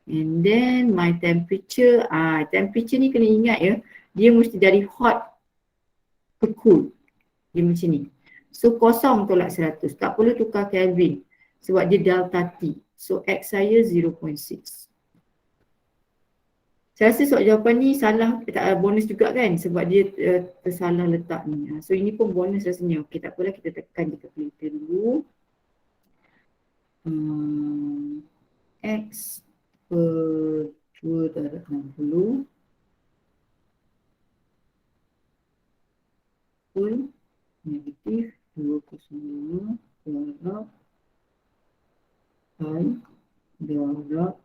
And then my temperature. Temperature ni kena ingat ya. Dia mesti dari hot ke cool. Dia macam ni. So kosong tolak 100. Tak perlu tukar Kelvin sebab dia delta T. So X saya 0.6. Saya rasa soal jawapan ni salah, tak bonus juga kan sebab dia tersalah letak ni. So ini pun bonus rasanya. Okey, tak apalah, kita tekan di kalkulator dulu. X per 2 darab 60 full negatif 205 darab pi darab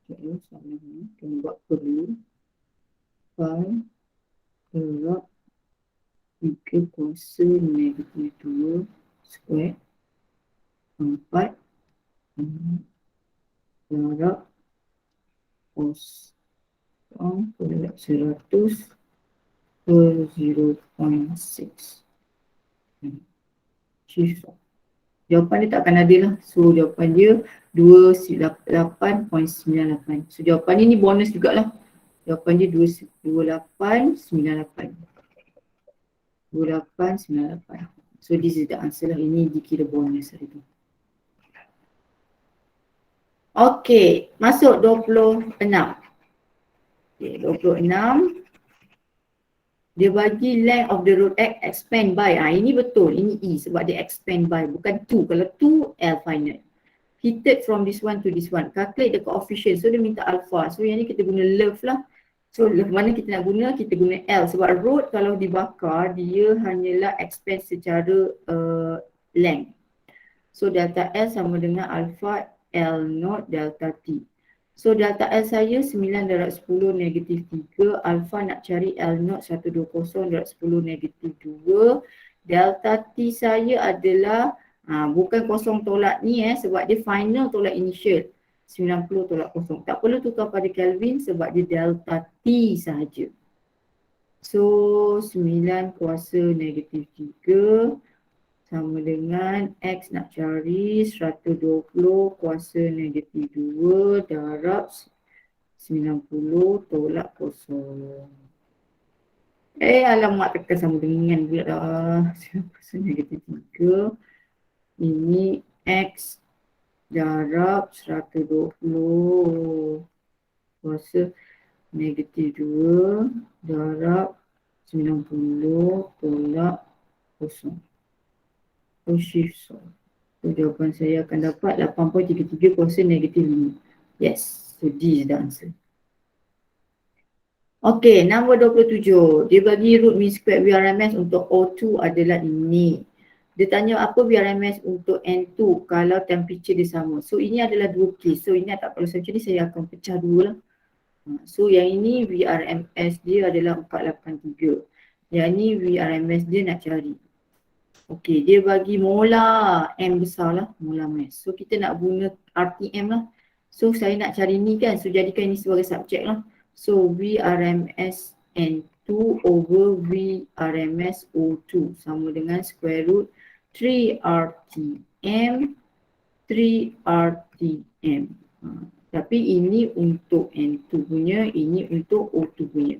okay, sama ni kena buat perlu pi darab 3 kuasa negatif 2 square 4 darab kosong darab 100 per 0.6. Jawapan dia tak akan ada lah. So jawapan dia 28.98. So jawapan ni bonus jugalah. Jawapan dia 2898. 2898. So this is the answer lah. Ini dikira bonus hari tu. Okay, masuk 26. Okay, 26. Dia bagi length of the road X expand by. Ini betul. Ini E sebab dia expand by. Bukan 2. Kalau 2, L final. Heated from this one to this one. Calculate the coefficient. So dia minta alpha. So yang ni kita guna love lah. So love mana kita nak guna? Kita guna L. Sebab road kalau dibakar, dia hanyalah expand secara length. So delta L sama dengan alpha L naught delta T. So delta L saya 9 darab 10 negatif 3. Alpha nak cari L naught 120 darab 10 negatif 2. Delta T saya adalah bukan kosong tolak ni sebab dia final tolak initial. 90 tolak kosong. Tak perlu tukar pada Kelvin sebab dia delta T sahaja. So 9 kuasa negatif 3 sama dengan X nak cari 120 kuasa negatif 2 darab 90 tolak kosong. Alamak, tekan sama dengan pula dah. 9 kuasa negatif 3. Ini X darab 120 kuasa negatif 2 darab 90 tolak kosong. So shift solve. So jawapan saya akan dapat 8.33 kuasa negatif 5. Yes, so D is the answer. Okay, nombor 27. Dia bagi root mean square VRMS untuk O2 adalah ini. Dia tanya apa VRMS untuk N2 kalau temperature dia sama. So ini adalah dua case. So ini tak perlu macam ni, saya akan pecah dua lah. So yang ini VRMS dia adalah 483. Yang ni VRMS dia nak cari. Okey, dia bagi molar M besar lah, molar mass. So kita nak guna RTM lah. So saya nak cari ni kan, so jadikan ini sebagai subjek lah. So VRMS N2 over VRMS O2 sama dengan square root 3RTM 3RTM. Tapi ini untuk N2 punya, ini untuk O2 punya.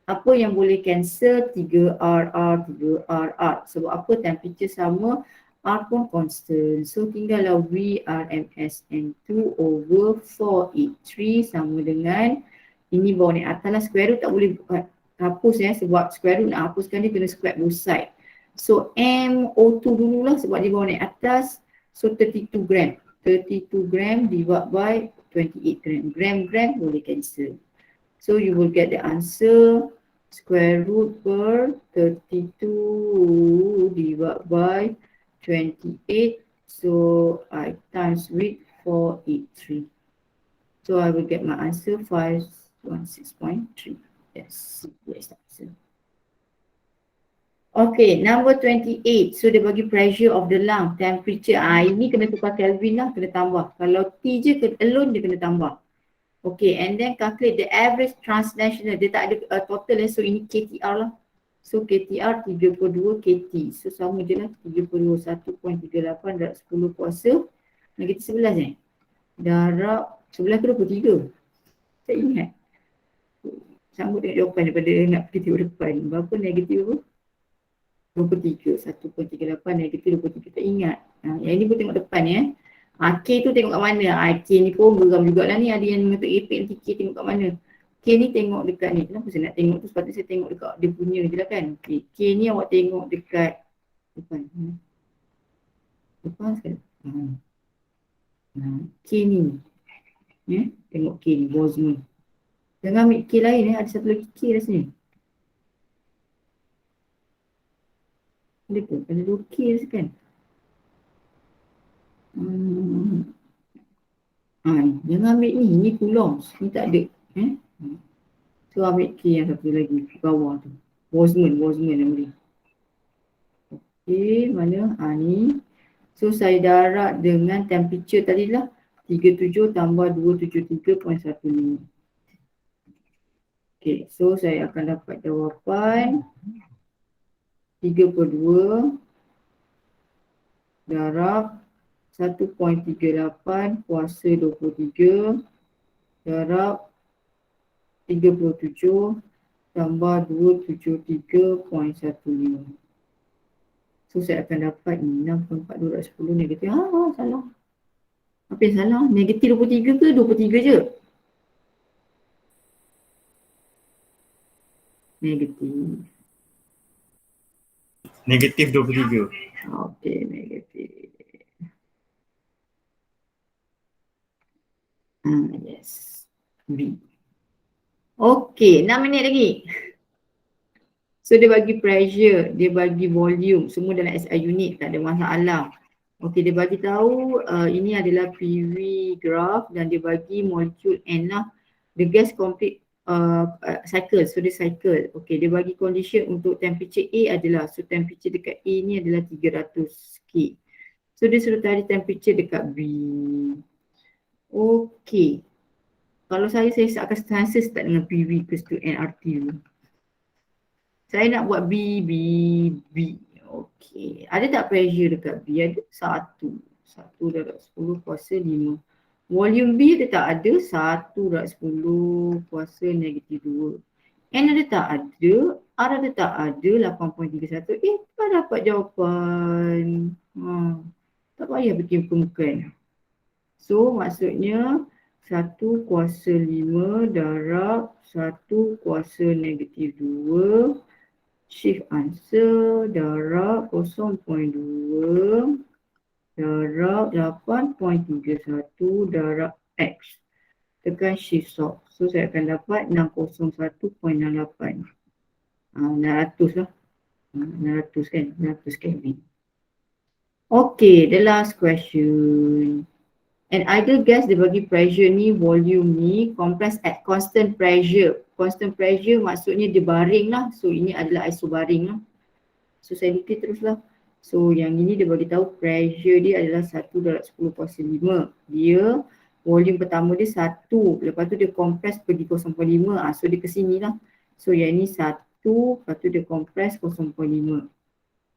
Apa yang boleh cancel? 3RR, 3RR. Sebab apa? Temperature sama, R pun constant. So tinggallah VRMS N2 over 483 sama dengan ini bawah ni atas lah, square root tak boleh hapus sebab square root nak hapuskan dia kena square both side. So MO2 dululah sebab dia bawah ni atas. So 32 gram. 32 gram divided by 28 gram. Gram boleh cancel. So you will get the answer square root per 32 divided by 28. So I times with 483. So I will get my answer 516.3. Yes, yes answer. Okay, number 28. So dia bagi pressure of the lung, temperature. Ini kena tukar Kelvin lah, kena tambah. Kalau T je alone dia kena tambah. Okay, and then calculate the average transnational. Dia tak ada total so ini KTR lah. So KTR 32 KT. So sama je lah 32 1.38 darab 10 kuasa negatif 11 darab 11 ke 23. Saya ingat. Sama dengan jawapan daripada nak pergi tengok depan. Berapa negatif apa? 23, 1.38 negatif 23, tak ingat. Yang ni pun tengok depan ya. K tu tengok kat mana? K ni pun geram jugalah ni, ada yang mengetuk epek nanti K tengok kat mana. K ni tengok dekat ni, kenapa saya nak tengok tu, sepatutnya saya tengok dekat dia punya je lah kan. Okay. K ni awak tengok dekat depan. Depan sekali. K ni. Tengok K ni, Boltzmann. Jangan ambil K lain ada satu lagi K rasanya. Ada ke? Ada 2 K rasa kan? Jangan ambil ni Coulomb. Ni tak ada. So ambil K yang satu lagi di bawah tu. Boltzmann nama dia. Okey, mana? Ni. So saya darab dengan temperature tadi lah. 37 tambah 273.15. Okey, so saya akan dapat jawapan 3/2 darab 1.38 kuasa 23 darab 37 tambah 273.15. So saya akan dapat 6.4210 negatif. Salah. Apa yang salah? Negatif 23 ke 23 je? Negatif. Negatif 23. Okey, negatif. Yes. B. Okey, 6 minit lagi. So dia bagi pressure, dia bagi volume, semua dalam SI unit, tak ada masalah. Okey, dia bagi tahu ini adalah PV graph dan dia bagi molekul N lah. The gas complete cycle, so dia cycle. Okey, dia bagi condition untuk temperature A adalah, so temperature dekat A ni adalah 300K. So dia suruh cari temperature dekat B. Okey. Kalau saya akan start dengan PV equals to nRT. Saya nak buat B. Okey. Ada tak pressure dekat B? Ada 1. 1 darab 10 kuasa 5. Volume B ada tak? Ada 1 darab 10 kuasa negatif 2. N ada tak? Ada. R ada tak? Ada 8.31. Tak dapat jawapan. Tak payah bikin permukaan. So maksudnya 1 kuasa 5 darab 1 kuasa negatif 2. Shift answer darab 0.2 darab 8.31 darab X. Tekan shift solve. So saya akan dapat 601.68. 600 lah. 600 kan? 600 Kelvin. Okay, the last question. An ideal gas dia bagi pressure ni, volume ni, compressed at constant pressure. Constant pressure maksudnya dia baring lah. So ini adalah isobaring lah. So saya lukis terus lah. So yang ini dia bagi tahu pressure dia adalah 1 darab 10 kuasa 5. Dia volume pertama dia 1. Lepas tu dia compress pergi 0.5. So dia ke sini lah. So yang ini 1. Lepas tu dia compress 0.5.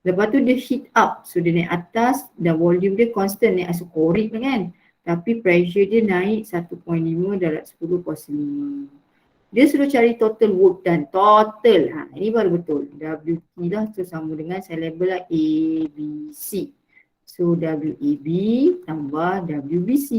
Lepas tu dia heat up. So dia naik atas dan volume dia constant, naik isokorik kan. Tapi pressure dia naik 1.5 darab 10 kuasa 5. Dia suruh cari total work done. Total. Ini baru betul. WT lah. So sama dengan saya label lah ABC. So WAB tambah WBC.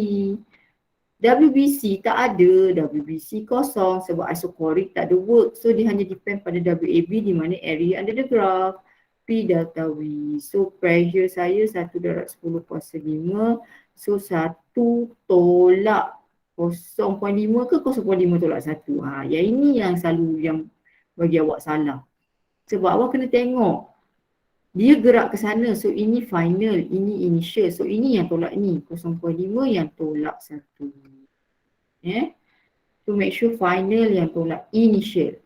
WBC tak ada. WBC kosong sebab isokorik tak ada work. So dia hanya depend pada WAB di mana area under the graph. P delta V. So pressure saya 1 darab 10 kuasa 5. So 1 tolak 0.5 ke 0.5 tolak 1. Yang ini yang selalu yang bagi awak salah. Sebab awak kena tengok. Dia gerak ke sana. So ini final, ini initial. So ini yang tolak ni. 0.5 yang tolak 1. So make sure final yang tolak initial.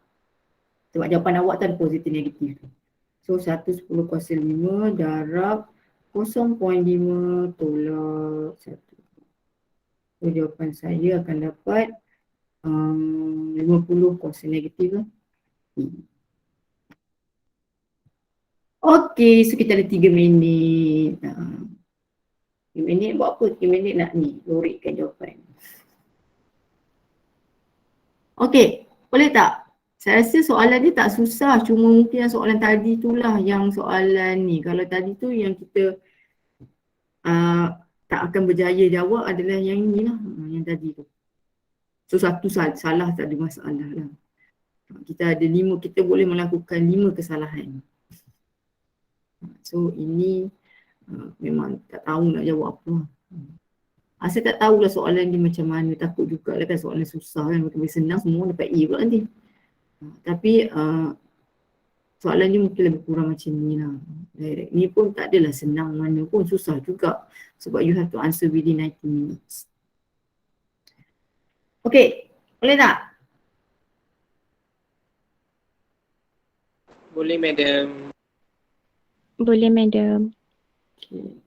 Sebab jawapan awak tu ada positif negatif tu. So 1 10 kuasa 5 darab 0.5 tolak 1. So jawapan saya akan dapat 50 kuasa negatif lah. Okey, so kita ada 3 minit. 3 minit buat apa? 3 minit nak ni, lorikkan jawapan. Okey, boleh tak? Saya rasa soalan dia tak susah, cuma mungkin yang soalan tadi itulah yang soalan ni. Kalau tadi tu yang kita tak akan berjaya jawab adalah yang inilah, yang tadi tu. So satu salah tak ada masalah lah. Kita ada 5, kita boleh melakukan 5 kesalahan. So ini memang tak tahu nak jawab apa. Saya tak tahulah soalan dia macam mana, takut jugalah kan soalan susah kan, lebih senang semua dapat A pula nanti. Tapi soalan ni mungkin lebih kurang macam ni lah. Ni pun tak adalah senang mana pun, susah juga. Sebab you have to answer within 90 minutes. Okay, boleh tak? Boleh, madam. Boleh, madam. Okay.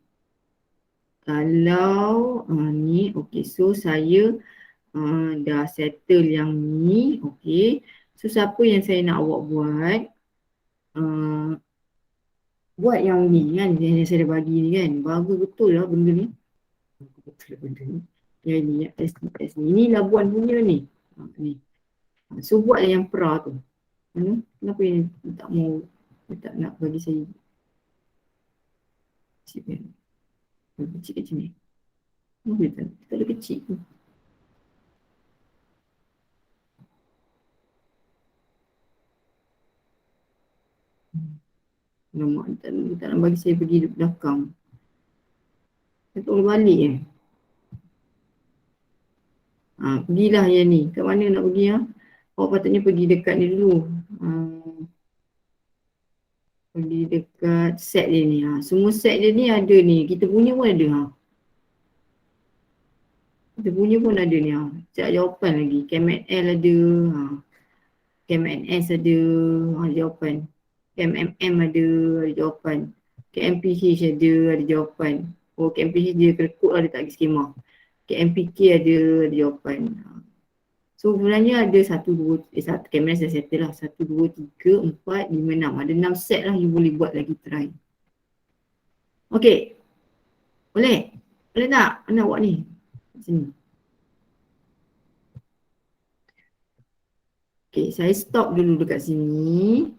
Kalau ni, okay, so saya dah settle yang ni, okay. So siapa yang saya nak awak buat? Buat yang ni kan, yang saya dah bagi ni kan. Bagus betul lah benda ni. Betul lah benda ni. Yang ni, S ni. Ini Labuan punya ni. Ni. So buat yang pra tu. Mana? Kenapa yang tak mau, tak nak bagi saya? Kecil kan? Kecil macam ni. Boleh tak? Tak ada kecil tu. Alamak, tak nak bagi saya pergi belakang. Saya tak boleh balik pergilah yang ni. Kat mana nak pergi Awak patutnya pergi dekat ni dulu. Pergi dekat set dia ni. Semua set dia ni ada ni. Kita punya pun ada Kita punya pun ada ni Cak jawapan lagi. KML ada. KMNS ada. Jawapan. KMMM ada jawapan. KMPH ada jawapan. Oh, KMPH dia kod lah, dia tak bagi skema. KMPK ada jawapan. So sebenarnya ada 1, 2, KMS dah settle lah. 1, 2, 3, 4, 5, 6. Ada 6 set lah you boleh buat lagi try. Okay. Boleh? Boleh tak? Mana awak ni? Sini. Okay, saya stop dulu dekat sini.